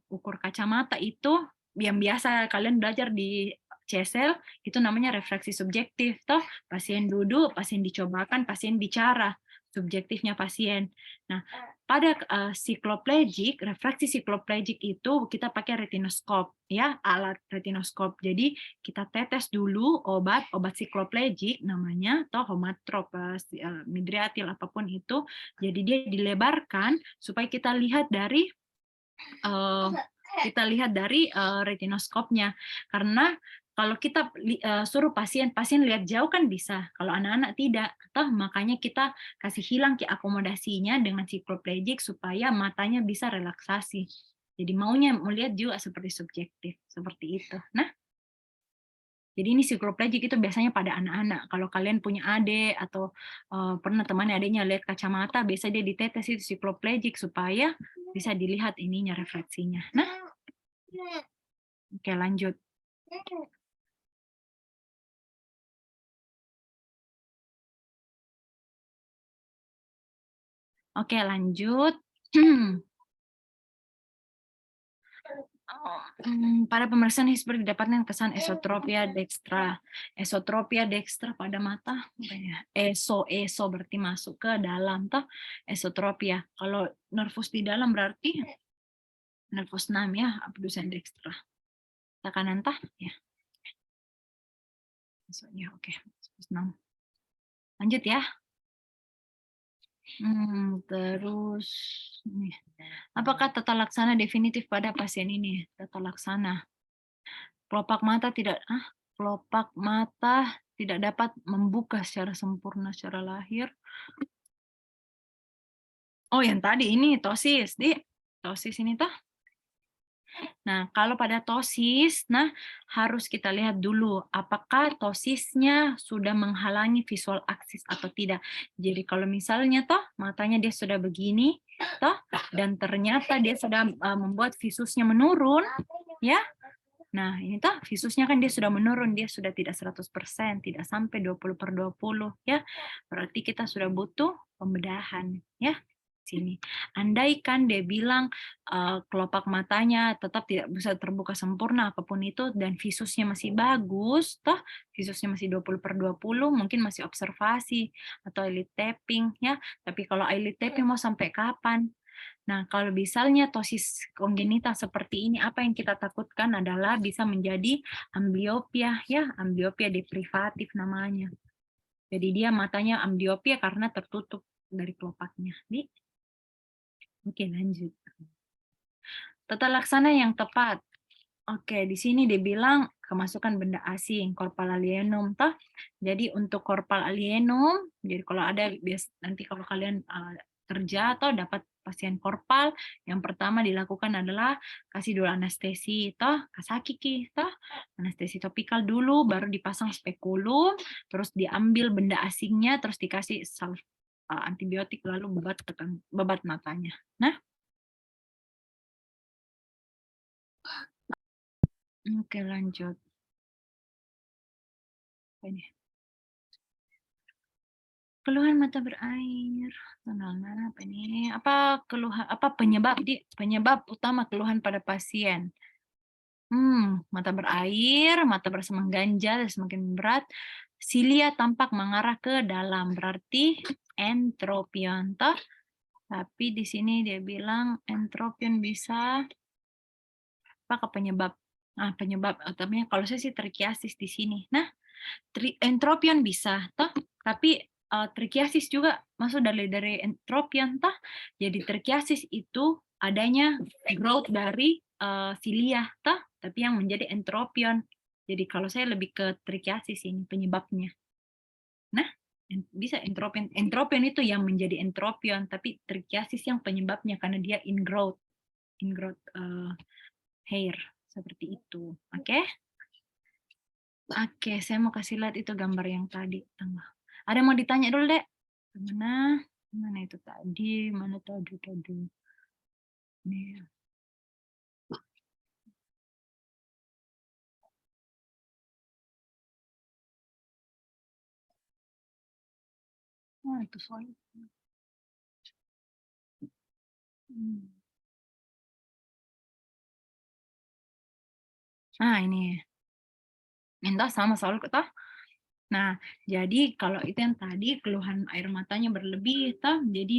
[SPEAKER 1] ukur kacamata itu yang biasa kalian belajar di CSL, itu namanya refraksi subjektif, pasien duduk, pasien dicobakan, pasien bicara. subjektifnya pasien. Nah, pada sikloplegik, refraksi sikloplegik itu kita pakai retinoskop, ya, alat retinoskop. Jadi kita tetes dulu obat sikloplegik namanya, atau homatrop, midriatil, apapun itu. Jadi dia dilebarkan supaya kita lihat dari retinoskopnya. Karena kalau kita suruh pasien lihat jauh kan bisa, kalau anak-anak tidak. Makanya kita kasih hilang akomodasinya dengan sikloplegik supaya matanya bisa relaksasi. Jadi maunya melihat juga seperti subjektif, seperti itu. Nah, jadi ini sikloplegik itu biasanya pada anak-anak. Kalau kalian punya adik atau pernah temannya adiknya lihat kacamata, biasa dia ditetes itu sikloplegik supaya bisa dilihat ininya refleksinya. Nah, oke lanjut. Oke, lanjut. Pada pemeriksaan Hisburg didapatkan kesan esotropia dextra. Esotropia dextra pada mata, eso berarti masuk ke dalam, toh esotropia. Kalau nervus di dalam berarti nervus 6 ya, abdusen dextra. Tekanan tah ya. Maksudnya oke, nervus 6. Lanjut ya. Terus nih. Apakah tata laksana definitif pada pasien ini? Tata laksana. Kelopak mata tidak dapat membuka secara sempurna secara lahir. Oh, yang tadi ini tosis, tosis ini toh. Nah, kalau pada tosis, harus kita lihat dulu apakah tosisnya sudah menghalangi visual aksis atau tidak. Jadi kalau misalnya toh matanya dia sudah begini, toh, dan ternyata dia sudah membuat visusnya menurun, ya. Nah, ini toh visusnya kan dia sudah menurun, dia sudah tidak 100%, tidak sampai 20/20, ya. Berarti kita sudah butuh pembedahan, ya. Sini. Andaikan dia bilang kelopak matanya tetap tidak bisa terbuka sempurna apapun itu dan visusnya masih bagus, toh visusnya masih 20/20, mungkin masih observasi atau eyelid tapping, ya. Tapi kalau eyelid tapping mau sampai kapan? Nah, kalau misalnya tosis kongenital seperti ini, apa yang kita takutkan adalah bisa menjadi ambliopia, ya, ambliopia deprivatif namanya. Jadi dia matanya ambliopia karena tertutup dari kelopaknya. Oke, lanjut. Tata laksana yang tepat. Oke, di sini dibilang kemasukan benda asing, corpal alienum, toh. Jadi untuk corpal alienum, jadi kalau ada nanti kalau kalian kerja atau dapat pasien korpal, yang pertama dilakukan adalah kasih dulu anestesi, toh kasakiki, toh anestesi topikal dulu, baru dipasang spekulum, terus diambil benda asingnya, terus dikasih salv antibiotik, lalu bebat matanya. Nah, oke lanjut. Ini. Keluhan mata berair, apa ini? Apa keluhan? Apa penyebab utama keluhan pada pasien? Mata berair, mata bersema ganjal semakin berat, silia tampak mengarah ke dalam, berarti entropion, toh. Tapi di sini dia bilang entropion bisa apa penyebab? Penyebab utamanya kalau saya sih trikiasis di sini. Nah, entropion bisa, toh, tapi trikiasis juga masuk dari entropion, toh. Jadi trikiasis itu adanya growth dari silia, toh, tapi yang menjadi entropion. Jadi kalau saya lebih ke trikiasis ini penyebabnya. Nah, bisa entropion itu yang menjadi entropion, tapi trikiasis yang penyebabnya karena dia ingrowth hair seperti itu. Oke? Oke, saya mau kasih lihat itu gambar yang tadi tengah. Ada yang mau ditanya dulu, Dek? Mana? Mana itu tadi? Mana tadi? Nih. Itu soal. Nah, ini. Entah sama soal kita. Nah, jadi kalau itu yang tadi keluhan air matanya berlebih, toh, jadi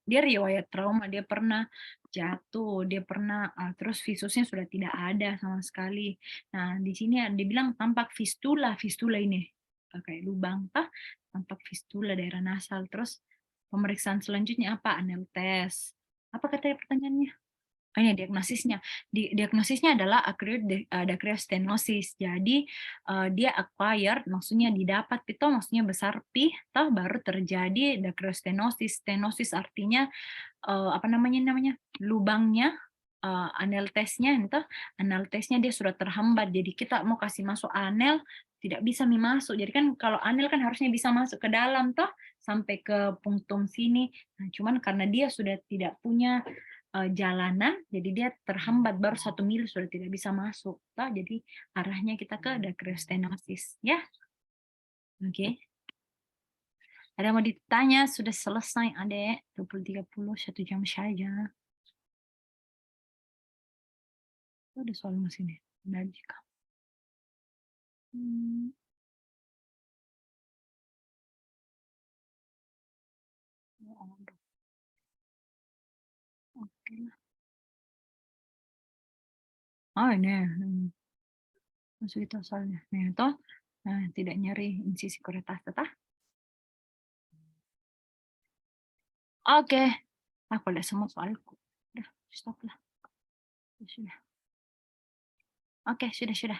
[SPEAKER 1] dia riwayat trauma, dia pernah jatuh, dia pernah terus visusnya sudah tidak ada sama sekali. Nah, di sini dibilang tampak fistula, fistula ini kayak lubang, toh, tampak fistula daerah nasal. Terus pemeriksaan selanjutnya apa? Anel test. Apa katanya pertanyaannya? Ini diagnosisnya. Diagnosisnya adalah acquired stenosis. Jadi dia acquired, maksudnya didapat, itu maksudnya besar pi, toh baru terjadi dacryostenosis. Stenosis artinya apa namanya lubangnya, anel tesnya, entah anel tesnya dia sudah terhambat. Jadi kita mau kasih masuk anel tidak bisa masuk. Jadi kan kalau anel kan harusnya bisa masuk ke dalam toh sampai ke punktum sini. Nah, cuman karena dia sudah tidak punya jalanan, jadi dia terhambat baru 1 mili sudah tidak bisa masuk. Toh, jadi arahnya kita ke dacryostenosis, ya. Oke. Ada yang mau ditanya? Sudah selesai, Adek. 20.30, 1 jam saja. Ada soal masih nih. Benar jika. Oke lah. Oh ini. Masuk itu soalnya. Nih, toh. Nah, tidak nyeri insisi koretas, tetah. Oke. Aku udah semua soalku. Udah, stop lah. Sudah. Oke, sudah.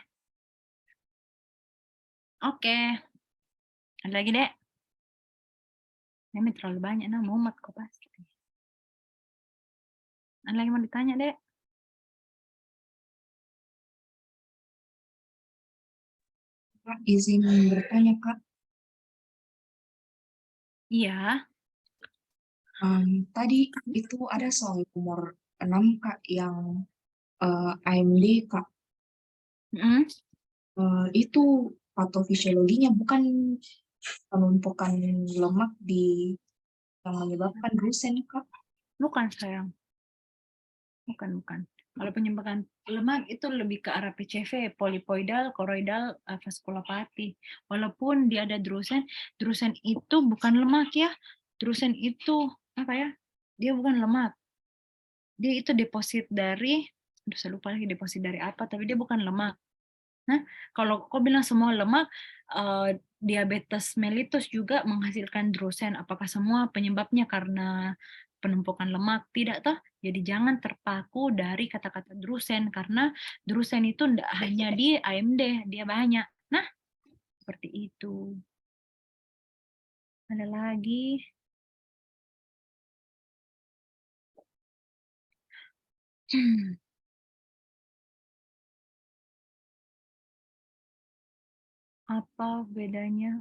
[SPEAKER 1] Oke. Ada lagi, Dek? Ini terlalu banyak, nah mumet kok pasti. Ada lagi mau ditanya, Dek?
[SPEAKER 4] Kak, izin bertanya, Kak.
[SPEAKER 1] Iya.
[SPEAKER 4] Tadi itu ada soal nomor 6, Kak, yang AMD, Kak. Itu patofisiologinya bukan penumpukan lemak yang menyebabkan drusen, Kak.
[SPEAKER 1] Bukan, sayang. Bukan. Kalau penyebabkan lemak itu lebih ke arah PCV, polipoidal, koroidal, vaskulopati. Walaupun dia ada drusen itu bukan lemak ya. Drusen itu apa ya? Dia bukan lemak. Dia itu deposit dari, saya lupa lagi deposit dari apa, tapi dia bukan lemak. Nah, kalau kau bilang semua lemak, diabetes mellitus juga menghasilkan drusen. Apakah semua penyebabnya karena penumpukan lemak? Tidak toh. Jadi jangan terpaku dari kata-kata drusen karena drusen itu tidak hanya di AMD, dia banyak. Nah, seperti itu. Ada lagi? Apa bedanya?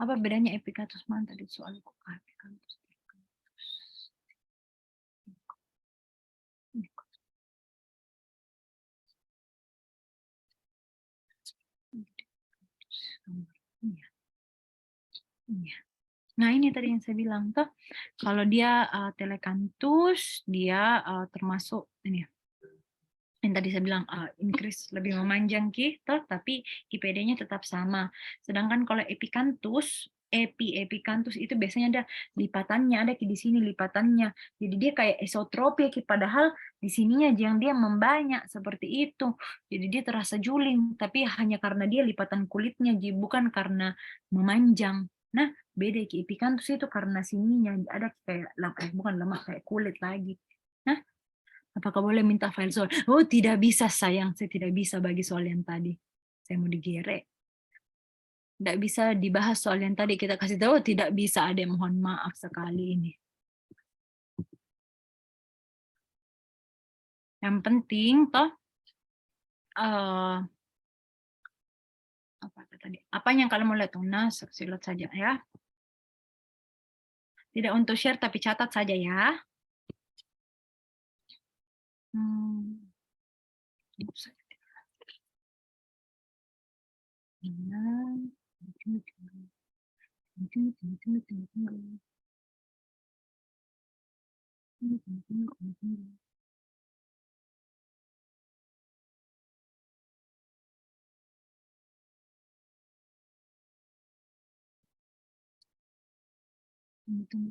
[SPEAKER 1] Apa bedanya epicatus manta di soal epicanthus? Iya. Nah, ini tadi yang saya bilang tuh, kalau dia telekantus, dia termasuk ini yang tadi saya bilang increase lebih memanjang toh, tapi IPD-nya tetap sama. Sedangkan kalau epikantus itu biasanya ada lipatannya, ada di sini lipatannya. Jadi dia kayak esotropi, padahal di sininya yang dia membanyak seperti itu. Jadi dia terasa juling, tapi hanya karena dia lipatan kulitnya, bukan karena memanjang. Nah, beda epikantus itu karena sininya ada kayak bukan lemak, kayak kulit lagi. Nah, apakah boleh minta file soal? Oh, tidak bisa sayang, saya tidak bisa bagi soal yang tadi. Saya mau digere. Tidak bisa dibahas soal yang tadi kita kasih tahu, tidak bisa. Ada, mohon maaf sekali ini. Yang penting toh apa yang kalian mau lihat, tunas silot saja ya. Tidak untuk share tapi catat saja ya. Tunggu.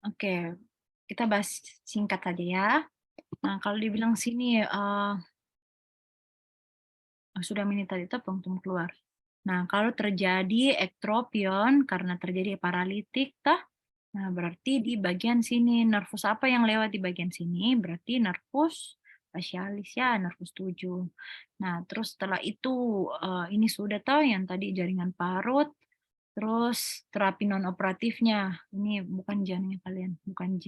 [SPEAKER 1] Oke, kita bahas singkat saja ya. Nah, kalau dibilang sini sudah menit tadi itu punktum keluar. Nah, kalau terjadi ektropion karena terjadi paralitik, nah berarti di bagian sini nervus apa yang lewat di bagian sini? Berarti nervus facialis ya, nervus 7. Nah, terus setelah itu ini sudah tahu yang tadi jaringan parut, terus terapi non operatifnya. Ini bukan jannya kalian, bukan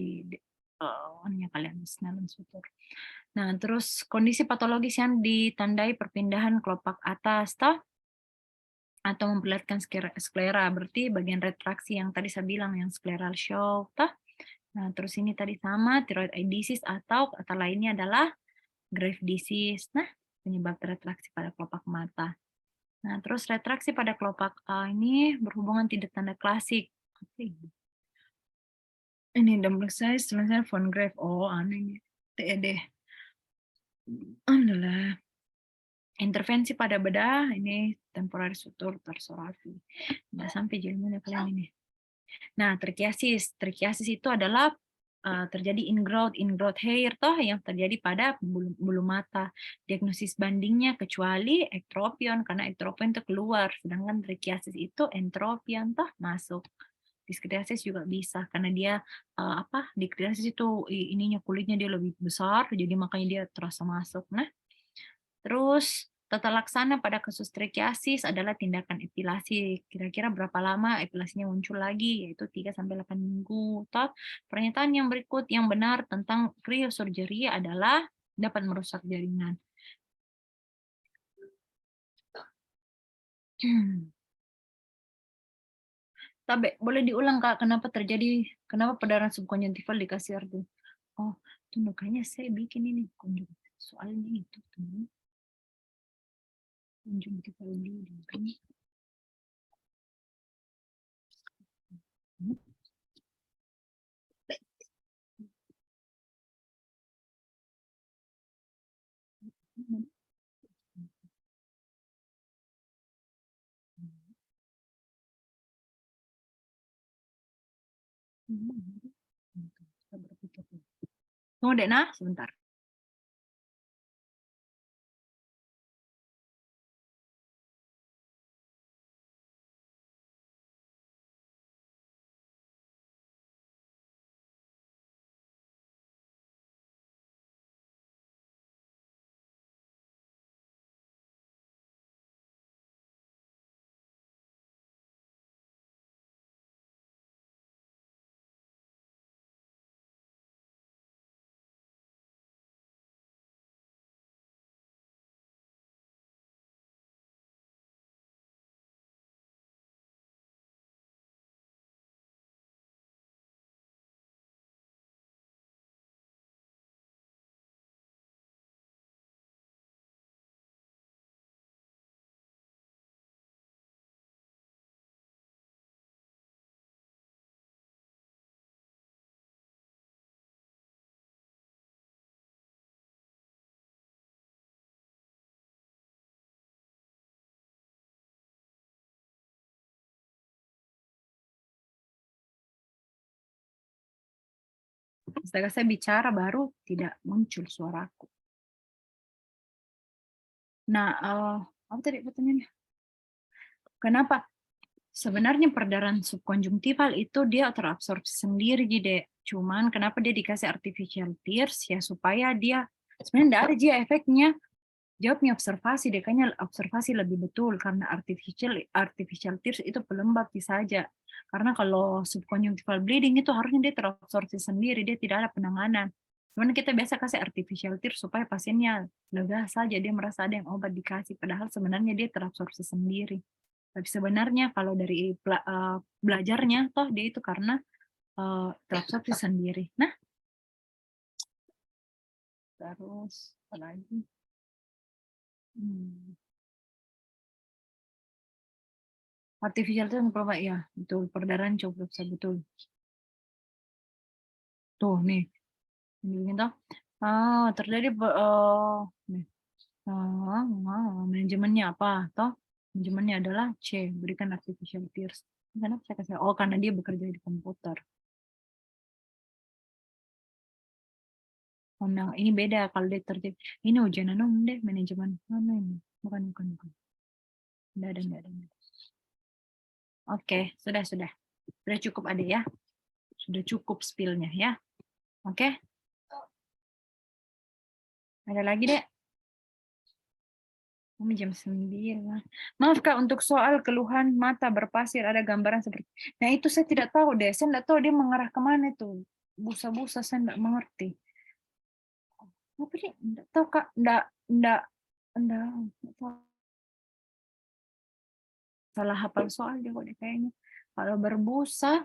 [SPEAKER 1] kalian, Snellen sutur. Nah, terus kondisi patologis yang ditandai perpindahan kelopak atas, atau memperlihatkan sklera, berarti bagian retraksi yang tadi saya bilang, yang scleral shock, Nah, terus ini tadi sama, thyroid eye disease, atau kata lainnya adalah Graves disease. Nah, penyebab retraksi pada kelopak mata. Nah, terus retraksi pada kelopak ini berhubungan tidak tanda klasik. Ini double size, tulisannya von Graef. Oh, aneh. TED. Adalah intervensi pada bedah, ini temporary suture tarsorafi. Nah, sampai jilmunya kalian ini. Nah, trichiasis. Trichiasis itu adalah terjadi ingrowth hair yang terjadi pada bulu mata. Diagnosis bandingnya kecuali ektropion, karena ektropion itu keluar, sedangkan trichiasis itu entropion masuk. Diskriasis juga bisa karena dia diskriasis itu ininya kulitnya dia lebih besar, jadi makanya dia terasa masuk. Nah, terus tata laksana pada kasus trichiasis adalah tindakan epilasi. Kira-kira berapa lama epilasinya muncul lagi, yaitu 3-8 minggu. Pernyataan yang berikut yang benar tentang cryosurgery adalah dapat merusak jaringan. Tapi boleh diulang Kak, kenapa perdarahan subkonjungtival dikasih arti? Oh, tunggu, kayaknya saya bikin ini soalnya itu tunggu. Konjungtival bleeding. Tunggu deh, sebentar. Setelah saya bicara baru tidak muncul suaraku. Nah, apa tadi pertanyaannya? Kenapa? Sebenarnya perdarahan subkonjungtival itu dia terabsorpsi sendiri, Dek. Cuman kenapa dia dikasih artificial tears ya supaya dia sebenarnya enggak ada dia efeknya. Jawabnya observasi, deh kayaknya observasi lebih betul karena artificial tears itu pelembab saja. Karena kalau subconjunctival bleeding itu harusnya dia terabsorpsi sendiri, dia tidak ada penanganan. Cuman kita biasa kasih artificial tears supaya pasiennya lega saja, dia merasa ada yang obat dikasih, padahal sebenarnya dia terabsorpsi sendiri. Tapi sebenarnya kalau dari belajarnya toh dia itu karena terabsorpsi sendiri. Nah, terus apa lagi? Artificial itu yang ya, betul, perdarahan cukup bisa betul. Tuh nih, ini toh. Terjadi nih. Manajemennya apa? Toh manajemennya adalah C, berikan artificial tears. Kenapa saya kasih? Oh, karena dia bekerja di komputer. Oh, nah, ini beda kalau dia terjadi. Ini ujian deh, manajemen. Mana ini? Bukan. Enggak ada. Oke, sudah. Sudah cukup adik ya. Sudah cukup spill-nya ya. Oke. Ada lagi, Dek? Kami jam 9. Maaf Kak, untuk soal keluhan mata berpasir ada gambaran seperti. Nah, itu saya tidak tahu deh. Saya tidak tahu dia mengarah kemana itu. Busa-busa saya tidak mengerti. Apa sih? Tidak tahu Kak. Tidak tahu. Salah hafal soal dia kok kayaknya. Kalau berbusa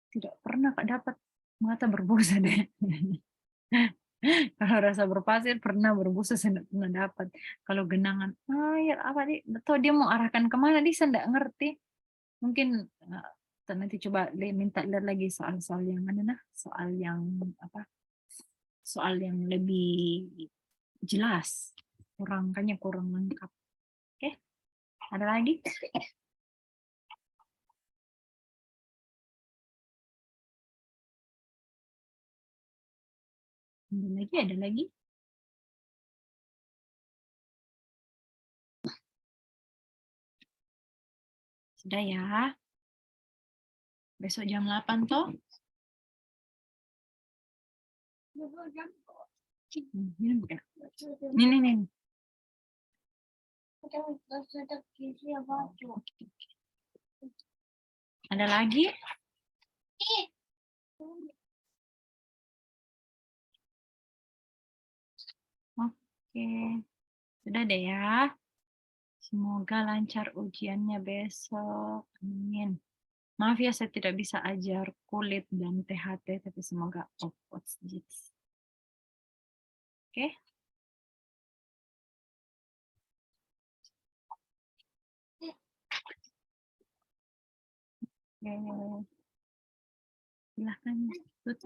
[SPEAKER 1] tidak pernah Kak dapat mata berbusa deh. Kalau rasa berpasir pernah berbusa saya tidak pernah dapat. Kalau genangan air apa nih? Tahu dia mau arahkan kemana dia saya tidak ngerti. Mungkin nanti coba minta lihat lagi soal-soal yang mana soal yang apa? Soal yang lebih jelas. Kayaknya kurang lengkap. Oke. Ada lagi? Ada lagi? Sudah ya. Besok jam 8 toh? Ini bukan. Nih. Ada lagi? Oke. Sudah deh ya. Semoga lancar ujiannya besok. Amin. Maaf ya saya tidak bisa ajar kulit dan THT, tapi semoga what's this. Oke. Silahkan tutup.